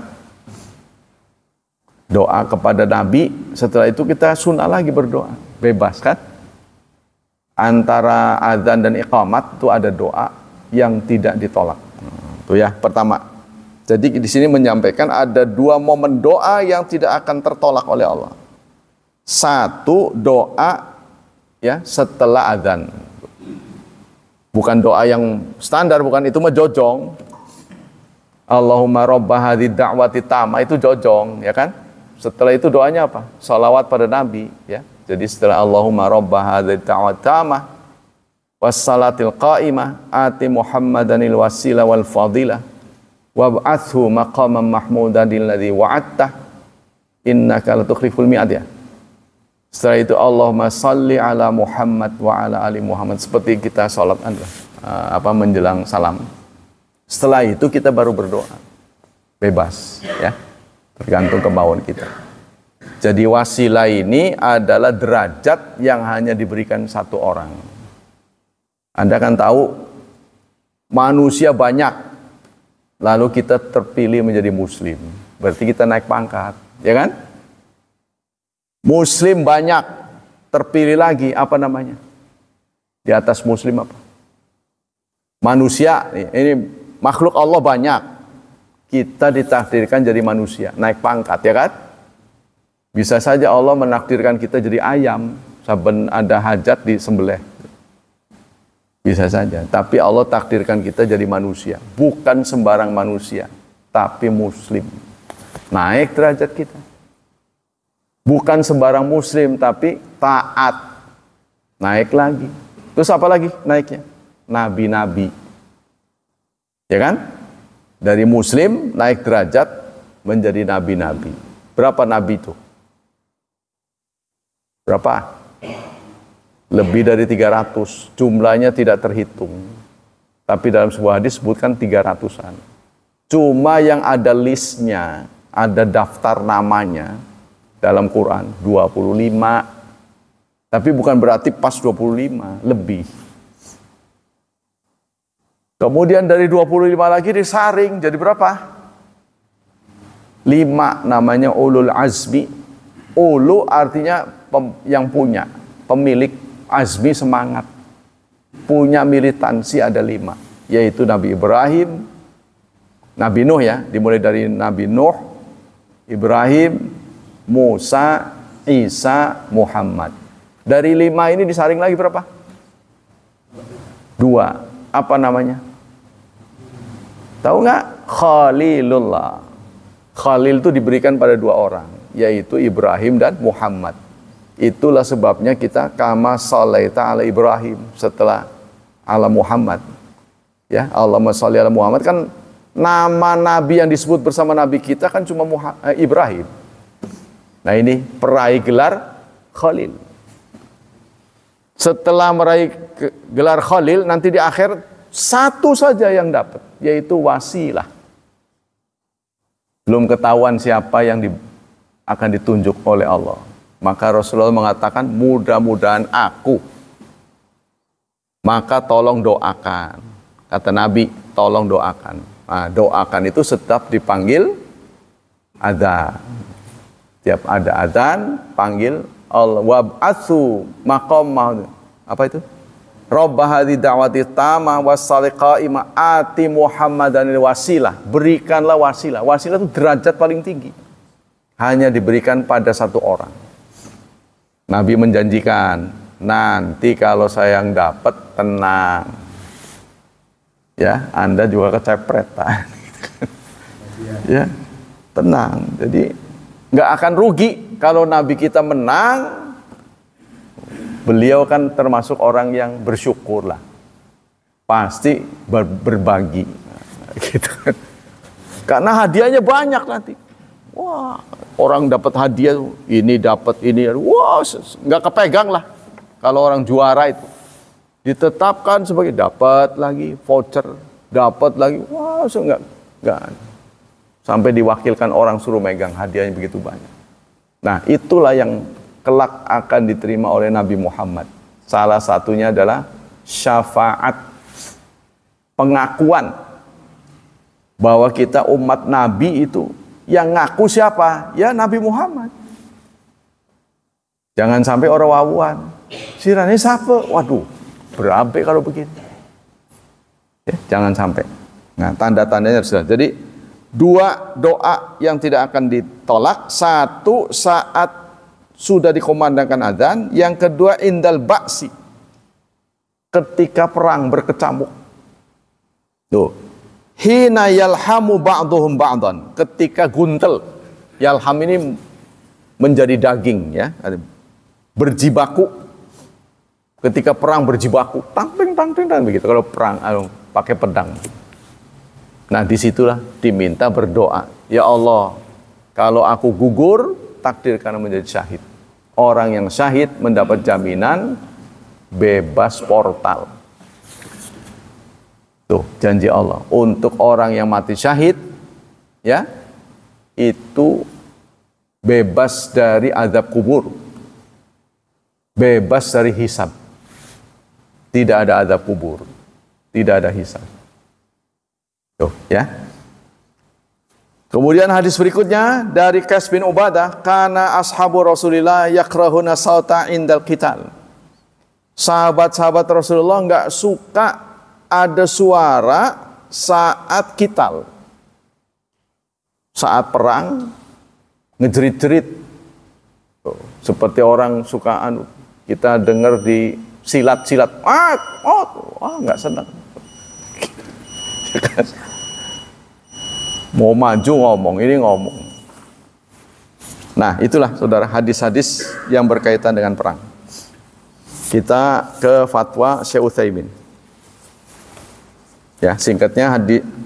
Doa kepada Nabi, setelah itu kita sunnah lagi berdoa. Bebas kan? Antara azan dan iqamat itu ada doa yang tidak ditolak. Itu ya, pertama. Jadi di sini menyampaikan ada dua momen doa yang tidak akan tertolak oleh Allah. Satu, doa ya setelah azan. Bukan doa yang standar, bukan, itu mah jojong. Allahumma robba hadhid da'wati tamah, itu jojong, ya kan? Setelah itu doanya apa? Salawat pada Nabi, ya. Jadi setelah Allahumma robba hadhid da'wati tamah wassalatil qa'imah ati Muhammadanil wasila wal fadilah wab'athu maqaman mahmudan alladhi wa'attah innaka latukhliful mi'ad, ya. Setelah itu Allahumma salli ala Muhammad wa ala ali Muhammad, seperti kita salat menjelang salam. Setelah itu kita baru berdoa. Bebas, ya. Tergantung kemauan kita. Jadi wasilah ini adalah derajat yang hanya diberikan satu orang. Anda kan tahu manusia banyak, lalu kita terpilih menjadi muslim. Berarti kita naik pangkat, ya kan? Muslim banyak, terpilih lagi, apa namanya? Di atas muslim apa? Manusia, ini makhluk Allah banyak. Kita ditakdirkan jadi manusia, naik pangkat, ya kan? Bisa saja Allah menakdirkan kita jadi ayam, saben ada hajat disembelih. Bisa saja, tapi Allah takdirkan kita jadi manusia, bukan sembarang manusia, tapi muslim. Naik derajat kita. Bukan sembarang muslim, tapi taat. Naik lagi. Terus apa lagi naiknya? Nabi-nabi. Ya kan? Dari muslim naik derajat menjadi nabi-nabi. Berapa nabi itu? Berapa? Lebih dari 300. Jumlahnya tidak terhitung. Tapi dalam sebuah hadis sebutkan 300-an. Cuma yang ada listnya, ada daftar namanya dalam Quran 25. Tapi bukan berarti pas 25, lebih. Kemudian dari 25 lagi disaring jadi berapa? 5, namanya ulul azmi. Ulu artinya yang punya, pemilik, azmi semangat. Punya militansi ada 5, yaitu Nabi Ibrahim, Nabi Nuh, ya, dimulai dari Nabi Nuh, Ibrahim, Musa, Isa, Muhammad. Dari 5 ini disaring lagi berapa? 2. Apa namanya? Tahu nggak? Khalilullah. Khalil itu diberikan pada 2 orang, yaitu Ibrahim dan Muhammad. Itulah sebabnya kita kama shalaita ala Ibrahim setelah ala Muhammad. Ya, Allahumma sholli ala Muhammad, kan nama nabi yang disebut bersama nabi kita kan cuma Ibrahim. Nah, ini peraih gelar Khalil. Setelah meraih gelar Khalil, nanti di akhir satu saja yang dapat, yaitu wasilah. Belum ketahuan siapa yang akan ditunjuk oleh Allah. Maka Rasulullah mengatakan, mudah-mudahan aku. Maka tolong doakan. Kata Nabi, tolong doakan. Nah, doakan itu setiap dipanggil adzan. Tiap ada adzan, panggil Allah. Wab'atsu maqam, apa itu? Rabb hadhihi da'wati tamma was-salih qa'ima ati Muhammadanil wasilah. Berikanlah wasilah. Wasilah itu derajat paling tinggi. Hanya diberikan pada satu orang. Nabi menjanjikan, nanti kalau saya yang dapat, tenang. Ya, Anda juga kecepretan. Ya, tenang. Jadi nggak akan rugi kalau Nabi kita menang. Beliau kan termasuk orang yang bersyukur lah. Pasti berbagi. Gitu. Karena hadiahnya banyak nanti. Wah, orang dapat hadiah, ini dapat ini. Wah, nggak kepegang lah. Kalau orang juara itu. Ditetapkan sebagai dapat lagi voucher, dapat lagi. Wah, nggak. Sampai diwakilkan orang suruh megang hadiahnya begitu banyak. Nah, itulah yang kelak akan diterima oleh Nabi Muhammad. Salah satunya adalah syafaat, pengakuan bahwa kita umat Nabi itu yang ngaku siapa? Ya Nabi Muhammad. Jangan sampai orang wawan. Sirane siapa? Waduh, berabe kalau begini. Ya, jangan sampai. Nah, tanda-tandanya sudah. Jadi 2 doa yang tidak akan ditolak. 1 saat sudah dikomandangkan adzan, yang kedua indal ba'si, ketika perang berkecamuk. Tuh. Hina yalhamu ba'duhum ba'dan, ketika guntel. Yalham ini menjadi daging ya, berjibaku. Ketika perang berjibaku, tang begitu kalau perang pakai pedang. Nah, disitulah diminta berdoa. Ya Allah, kalau aku gugur, takdirkan menjadi syahid. Orang yang syahid mendapat jaminan bebas portal. Tuh, janji Allah. Untuk orang yang mati syahid, ya, itu bebas dari azab kubur. Bebas dari hisab. Tidak ada azab kubur. Tidak ada hisab. Tuh, ya. Kemudian hadis berikutnya dari Qais bin Ubadah, kana ashabu Rasulillah yakrahuna sauta indal qital. Sahabat-sahabat Rasulullah enggak suka ada suara saat qital. Saat perang ngejerit-jerit. Seperti orang suka kita dengar di silat-silat. Enggak senang. Mau maju ngomong, ini ngomong. Nah, itulah saudara hadis-hadis yang berkaitan dengan perang. Kita ke fatwa Syekh Utsaimin. Ya, singkatnya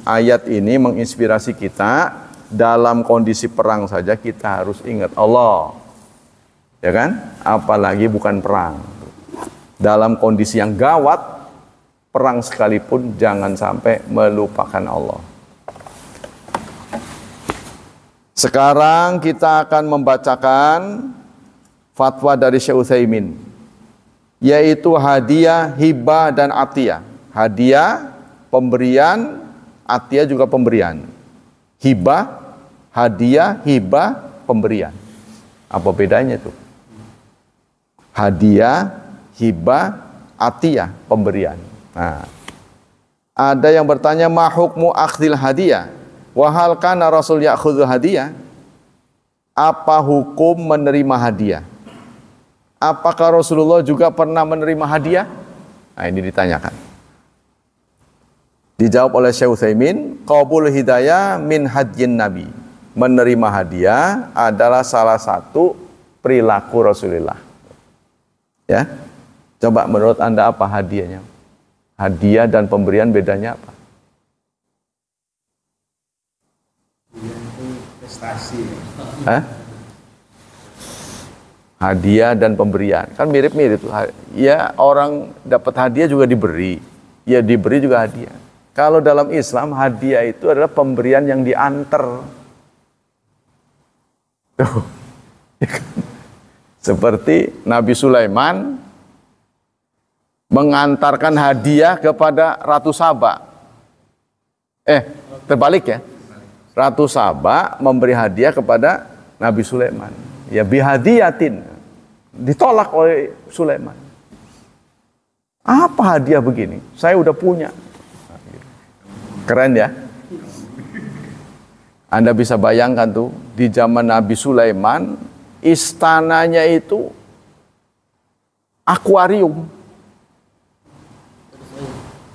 ayat ini menginspirasi kita dalam kondisi perang saja kita harus ingat Allah. Ya kan? Apalagi bukan perang. Dalam kondisi yang gawat, perang sekalipun jangan sampai melupakan Allah. Sekarang kita akan membacakan fatwa dari Syekh Utsaimin, yaitu hadiah, hibah, dan atiyah. Hadiah, pemberian, atiyah juga pemberian. Hibah, hadiah, hibah, pemberian. Apa bedanya itu? Hadiah, hibah, atiyah, pemberian. Nah, ada yang bertanya, ma hukmu akhdil hadiah? Wahal kana Rasul ya'khudhu hadiah? apa hukum menerima hadiah? Apakah Rasulullah juga pernah menerima hadiah? Nah, ini ditanyakan. Dijawab oleh Syekh Utsaimin, qabul hidayah min hadyin Nabi. Menerima hadiah adalah salah satu perilaku Rasulullah. Ya. Coba menurut Anda apa hadiahnya? Hadiah dan pemberian bedanya apa? Prestasi. Hadiah dan pemberian kan mirip-mirip. Ya, orang dapat hadiah juga diberi. Ya, diberi juga hadiah. Kalau dalam Islam hadiah itu adalah pemberian yang diantar. Tuh. Seperti Nabi Sulaiman mengantarkan hadiah kepada Ratu Saba. Terbalik ya. Ratu Saba memberi hadiah kepada Nabi Sulaiman. Ya, bihadiyatin. Ditolak oleh Sulaiman. Apa hadiah begini? Saya udah punya. Keren ya. Anda bisa bayangkan tuh, di zaman Nabi Sulaiman, istananya itu akuarium.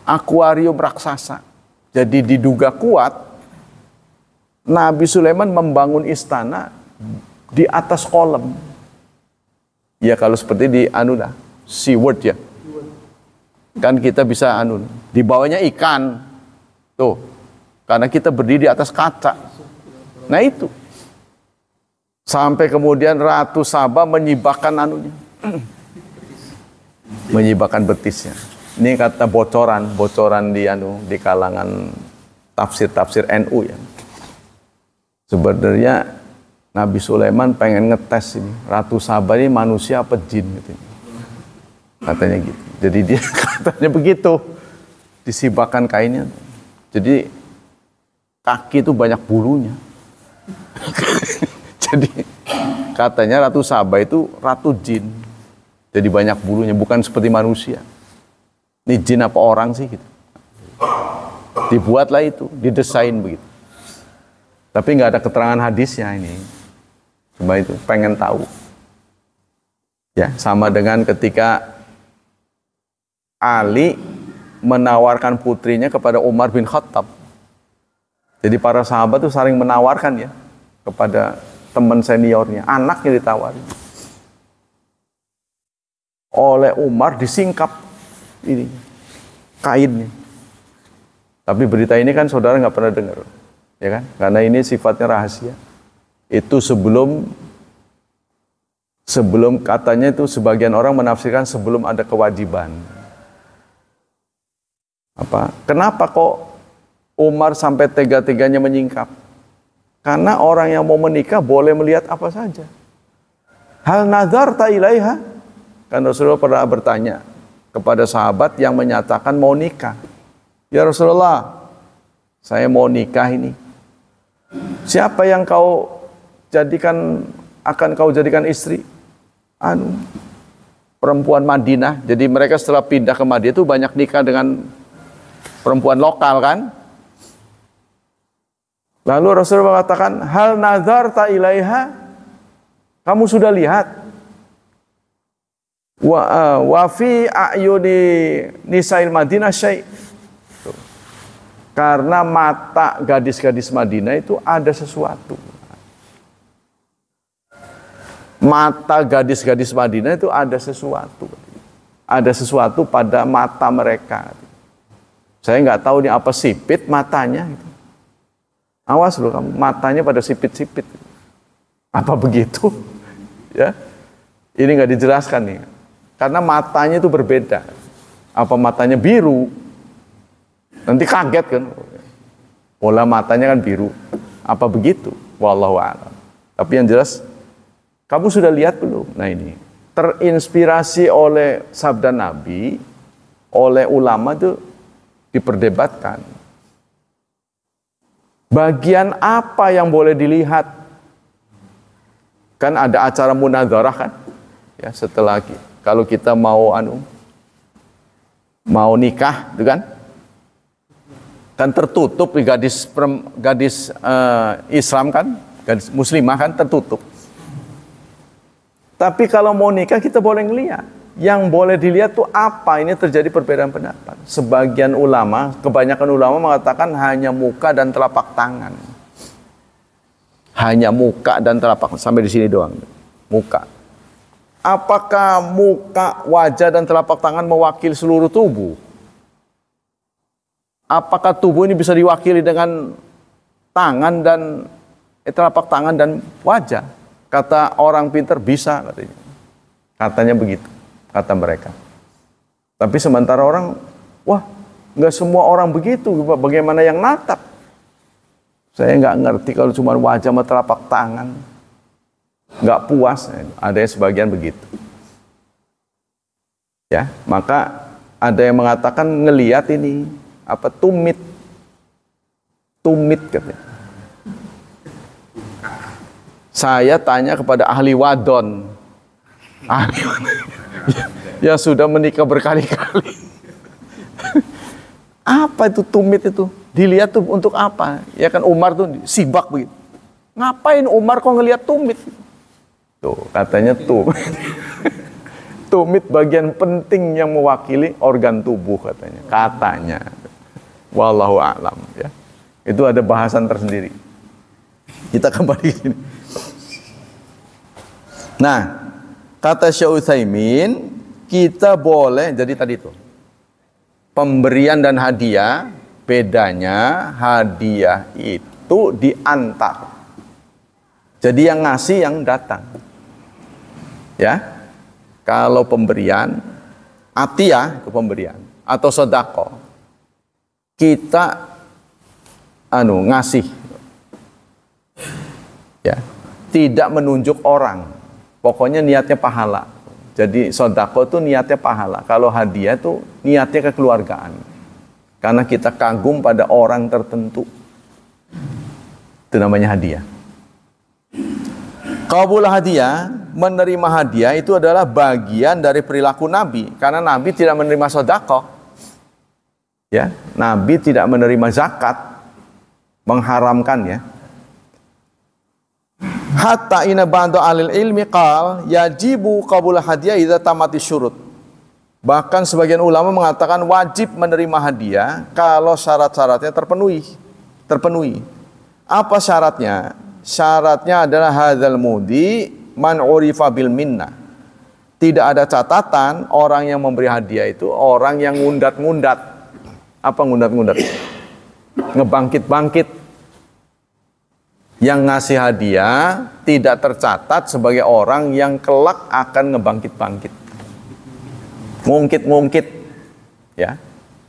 Akuarium raksasa. Jadi diduga kuat, Nabi Sulaiman membangun istana di atas kolam. Ya, kalau seperti di SeaWorld ya. Kan kita bisa di bawahnya ikan. Tuh. Karena kita berdiri di atas kaca. Nah itu. Sampai kemudian Ratu Saba menyibakkan menyibakkan betisnya. Ini kata bocoran di kalangan tafsir NU ya. Sebenarnya Nabi Sulaiman pengen ngetes ini, Ratu Saba ini manusia apa jin gitu. Katanya gitu. Jadi dia katanya begitu. Disibakkan kainnya. Jadi kaki itu banyak bulunya. Jadi katanya Ratu Saba itu ratu jin. Jadi banyak bulunya, bukan seperti manusia. Ini jin apa orang sih gitu. Dibuatlah itu, didesain begitu. Tapi nggak ada keterangan hadisnya ini. Coba itu, pengen tahu. Ya, sama dengan ketika Ali menawarkan putrinya kepada Umar bin Khattab. Jadi para sahabat tuh saling menawarkan ya kepada teman seniornya, anaknya ditawarin. Oleh Umar disingkap ini kainnya. Tapi berita ini kan saudara nggak pernah dengar, ya kan? Karena ini sifatnya rahasia. Itu sebelum katanya itu sebagian orang menafsirkan sebelum ada kewajiban. Kenapa kok Umar sampai tega-teganya menyingkap? Karena orang yang mau menikah boleh melihat apa saja. Hal nazarta ilaiha? Kan Rasulullah pernah bertanya kepada sahabat yang menyatakan mau nikah. Ya Rasulullah, saya mau nikah ini. Siapa yang akan kau jadikan istri? Perempuan Madinah. Jadi mereka setelah pindah ke Madinah itu banyak nikah dengan perempuan lokal kan. Lalu Rasulullah mengatakan, hal nazarta ilaiha? Kamu sudah lihat? Wa fi a'yuni nisail Madinah syai'. Karena mata gadis-gadis Madinah itu ada sesuatu. Mata gadis-gadis Madinah itu ada sesuatu. Ada sesuatu pada mata mereka. Saya nggak tahu ini apa, sipit matanya. Awas loh kamu, matanya pada sipit-sipit. Apa begitu? Ya, ini nggak dijelaskan nih. Karena matanya itu berbeda. Apa matanya biru? Nanti kaget kan? Pola matanya kan biru. Apa begitu? Wallahu a'lam. Tapi yang jelas, kamu sudah lihat belum? Nah ini, terinspirasi oleh sabda Nabi, oleh ulama itu diperdebatkan. Bagian apa yang boleh dilihat? Kan ada acara munadzarah kan? Ya, setelah kalau kita mau nikah, itu kan? Kan tertutup di gadis Islam kan? kan muslimah kan tertutup. Tapi kalau mau nikah kita boleh ngelihat. Yang boleh dilihat tuh apa, ini terjadi perbedaan pendapat. Sebagian ulama, kebanyakan ulama mengatakan hanya muka dan telapak tangan. Hanya muka dan telapak, sampai di sini doang. Muka. Apakah muka, wajah dan telapak tangan mewakili seluruh tubuh? Apakah tubuh ini bisa diwakili dengan tangan dan telapak tangan dan wajah? Kata orang pintar bisa katanya. Katanya begitu, kata mereka. Tapi sementara orang, wah, nggak semua orang begitu. Bagaimana yang natap? Saya nggak ngerti kalau cuma wajah sama telapak tangan. Nggak puas. Ada yang sebagian begitu. Ya, maka ada yang mengatakan ngelihat ini apa tumit katanya. Saya tanya kepada ahli wadon, ya sudah menikah berkali-kali. Apa itu tumit itu? Dilihat tuh untuk apa? Ya kan Umar tuh sibak begitu. Ngapain Umar kok ngelihat tumit? Tuh katanya tuh. Tumit bagian penting yang mewakili organ tubuh katanya. Katanya. Wallahu a'lam ya. Itu ada bahasan tersendiri. Kita kembali ke sini. Nah, kata Syekh Utsaimin, kita boleh jadi tadi itu. Pemberian dan hadiah, bedanya hadiah itu diantar. Jadi yang ngasih yang datang. Ya. Kalau pemberian, atiyah itu pemberian atau sedekah. Kita ngasih, ya, tidak menunjuk orang, pokoknya niatnya pahala. Jadi sedekah itu niatnya pahala. Kalau hadiah itu niatnya kekeluargaan, karena kita kagum pada orang tertentu, itu namanya hadiah. Qabul hadiah, menerima hadiah itu adalah bagian dari perilaku Nabi, karena Nabi tidak menerima sedekah. Ya, Nabi tidak menerima zakat, mengharamkan ya. Hatta inna ba'du alil ilmi qal yajibu qabul hadiah idza tamati syurut. Bahkan sebagian ulama mengatakan wajib menerima hadiah kalau syarat-syaratnya terpenuhi. Apa syaratnya? Syaratnya adalah hadzal mudi man urifa bil minnah. Tidak ada catatan orang yang memberi hadiah itu orang yang ngundat-ngundat. Apa ngundat-ngundat? Ngebangkit-bangkit. Yang ngasih hadiah tidak tercatat sebagai orang yang kelak akan ngebangkit-bangkit. Ngungkit-ngungkit. Ya.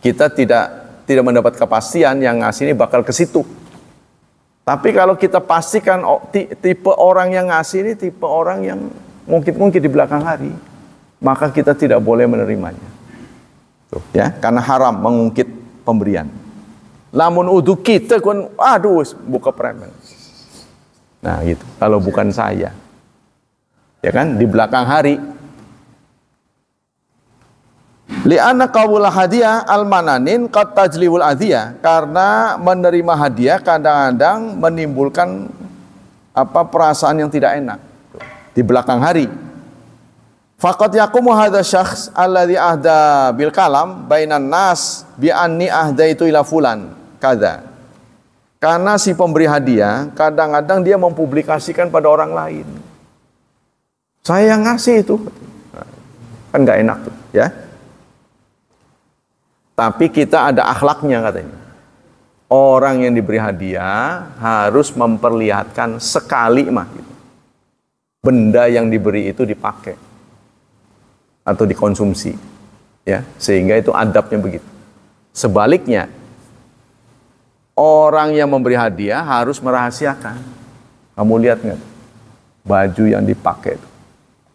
Kita tidak mendapat kepastian yang ngasih ini bakal ke situ. Tapi kalau kita pastikan tipe orang yang ngasih ini tipe orang yang ngungkit-ngungkit di belakang hari, maka kita tidak boleh menerimanya. Tuh, ya, karena haram mengungkit pemberian. Lamun udu kita kan, aduh, buka preman. Nah gitu, kalau bukan saya. Ya kan, di belakang hari. Li'anna qawula hadiah al-mananin qad tajliwul adhiyah. Karena menerima hadiah kadang-kadang menimbulkan perasaan yang tidak enak. Di belakang hari. Faqad yaqumu hadza syakhs alladhi ahda bil kalam bainan nas bi anni ahdaitu ila fulan kadza. Karena si pemberi hadiah kadang-kadang dia mempublikasikan pada orang lain. Saya yang ngasih itu. Kan enggak enak tuh, ya. Tapi kita ada akhlaknya katanya. Orang yang diberi hadiah harus memperlihatkan sekali mah gitu. Benda yang diberi itu dipakai atau dikonsumsi, ya, sehingga itu adabnya begitu. Sebaliknya, orang yang memberi hadiah harus merahasiakan. Kamu lihat nggak baju yang dipakai itu?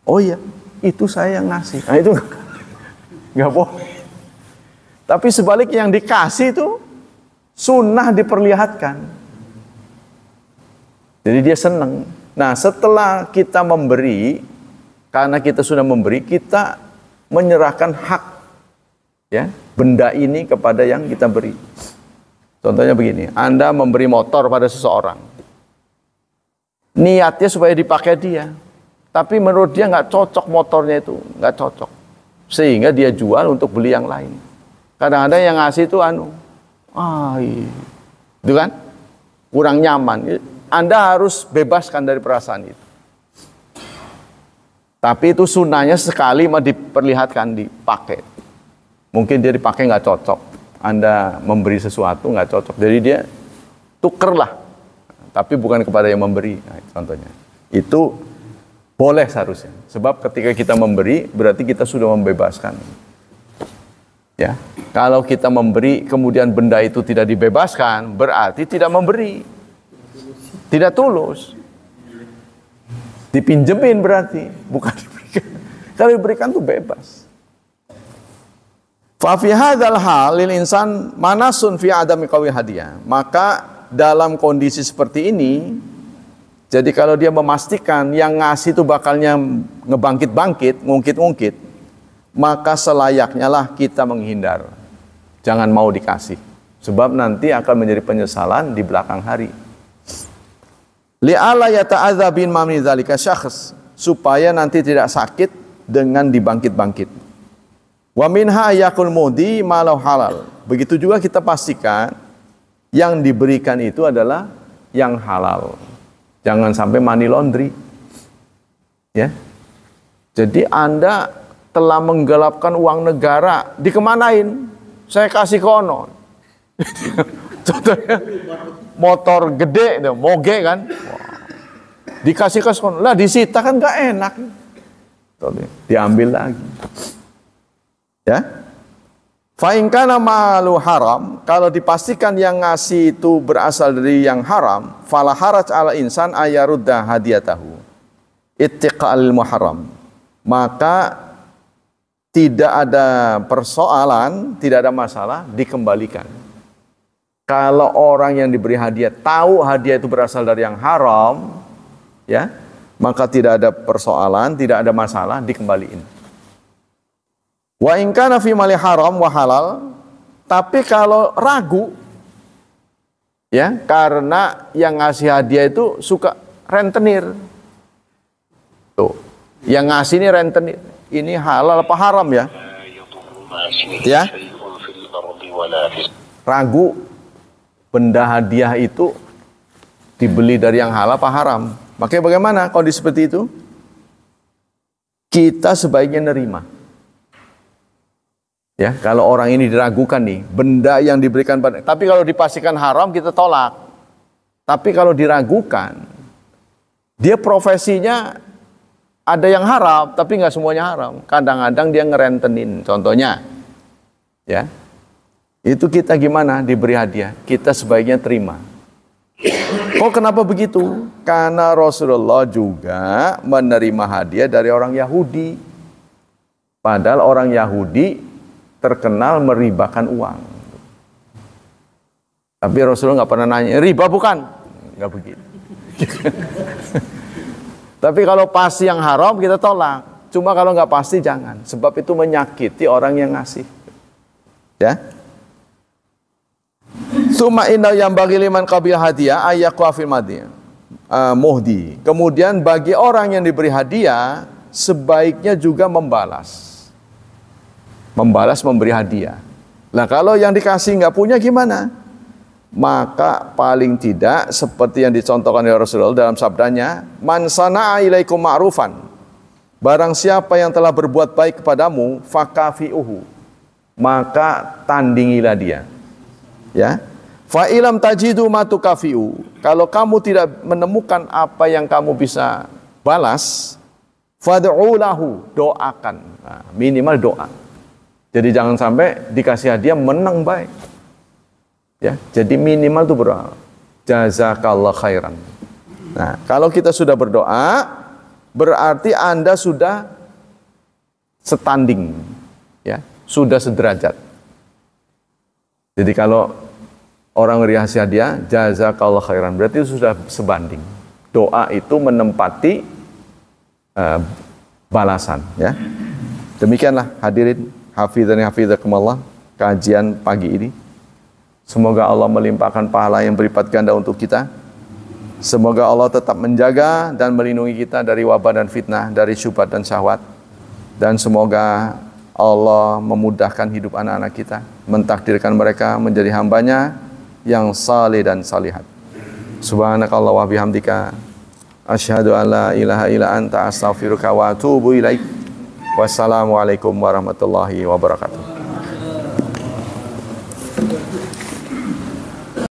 Oh iya, itu saya yang ngasih. Nah itu nggak boleh. Tapi sebaliknya yang dikasih itu sunnah diperlihatkan. Jadi dia senang. Nah setelah kita memberi, karena kita sudah memberi, kita menyerahkan hak, ya, benda ini kepada yang kita beri. Contohnya begini, Anda memberi motor pada seseorang. niatnya supaya dipakai dia. Tapi menurut dia nggak cocok motornya itu, nggak cocok. Sehingga dia jual untuk beli yang lain. Kadang-kadang yang ngasih itu itu kan kurang nyaman. Anda harus bebaskan dari perasaan itu. Tapi itu sunnahnya sekali mau diperlihatkan, dipakai. Mungkin dia dipakai nggak cocok. Anda memberi sesuatu nggak cocok. Jadi dia tukerlah. Tapi bukan kepada yang memberi. Nah, contohnya. Itu boleh seharusnya. Sebab ketika kita memberi, berarti kita sudah membebaskan. Ya, kalau kita memberi, kemudian benda itu tidak dibebaskan, berarti tidak memberi. Tidak tulus. Dipinjemin berarti, bukan diberikan. Kalau diberikan itu bebas. Fa fi hadzal hal lil insan manasun fi adami qawi hadiah. Maka dalam kondisi seperti ini, jadi kalau dia memastikan yang ngasih itu bakalnya ngebangkit-bangkit, ngungkit-ngungkit, maka selayaknya lah kita menghindar. Jangan mau dikasih. Sebab nanti akan menjadi penyesalan di belakang hari. Li'ala yata'adza bin mamni dzalika syakhs, supaya nanti tidak sakit dengan dibangkit-bangkit. Wa minha yakul mudi malau halal. Begitu juga kita pastikan yang diberikan itu adalah yang halal. Jangan sampai money laundry. Ya. Jadi Anda telah menggelapkan uang negara, dikemanain? Saya kasih konon. Contohnya motor gede, moge kan, dikasih ke konon, lah disita kan nggak enak, diambil lagi. Ya, fa'ingkana malu haram, kalau dipastikan yang ngasih itu berasal dari yang haram, fala haraj ala insan ayarudda hadiyatahu, ittiqa'al muharram, maka tidak ada persoalan, tidak ada masalah, dikembalikan. Kalau orang yang diberi hadiah tahu hadiah itu berasal dari yang haram, ya, maka tidak ada persoalan, tidak ada masalah, dikembaliin. Wa in kana fi mali haram wa halal, tapi kalau ragu, ya, karena yang ngasih hadiah itu suka rentenir. Tuh, yang ngasih ini rentenir. Ini halal apa haram ya? Ya. Ragu benda hadiah itu dibeli dari yang halal apa haram. Makanya bagaimana kondisi seperti itu? Kita sebaiknya nerima. Ya, kalau orang ini diragukan nih, benda yang diberikan pada, tapi kalau dipastikan haram kita tolak. Tapi kalau diragukan, dia profesinya ada yang haram, tapi nggak semuanya haram. Kadang-kadang dia ngerentenin. Contohnya, ya, itu kita gimana diberi hadiah? Kita sebaiknya terima. Kok kenapa begitu? Karena Rasulullah juga menerima hadiah dari orang Yahudi. Padahal orang Yahudi terkenal meribakan uang. Tapi Rasulullah nggak pernah nanya, riba bukan? Nggak begitu. Tapi kalau pasti yang haram kita tolak. Cuma kalau nggak pasti jangan. Sebab itu menyakiti orang yang ngasih. Ya. Suma inna yang bagi liman qabil hadiah ayyaqwa fil muhdi. Kemudian bagi orang yang diberi hadiah sebaiknya juga membalas. Membalas memberi hadiah. Nah kalau yang dikasih nggak punya gimana? Maka paling tidak seperti yang dicontohkan oleh Rasulullah dalam sabdanya, man sana'a ilaikum ma'rufan, barang siapa yang telah berbuat baik kepadamu, fakafi'uhu, maka tandingilah dia. Ya, fa ilam tajidu ma tukafi'u, kalau kamu tidak menemukan apa yang kamu bisa balas, fad'u lahu, doakan. Nah, minimal doa. Jadi jangan sampai dikasih hadiah menang baik. Ya, jadi minimal itu berdoa. Jazakallah khairan. Nah, kalau kita sudah berdoa, berarti Anda sudah setanding, ya, sudah sederajat. Jadi kalau orang ngasih hadiah, jazakallah khairan, berarti itu sudah sebanding. Doa itu menempati balasan, ya. Demikianlah hadirin hafizani hafizakumullah kajian pagi ini. Semoga Allah melimpahkan pahala yang berlipat ganda untuk kita. Semoga Allah tetap menjaga dan melindungi kita dari wabah dan fitnah, dari syubhat dan syahwat. Dan semoga Allah memudahkan hidup anak-anak kita, mentakdirkan mereka menjadi hambanya yang saleh dan salihat. Subhanakallah wa bihamdika, asyhadu an la ilaha illa anta, astaghfiruka wa atubu ilaik. Wassalamualaikum warahmatullahi wabarakatuh.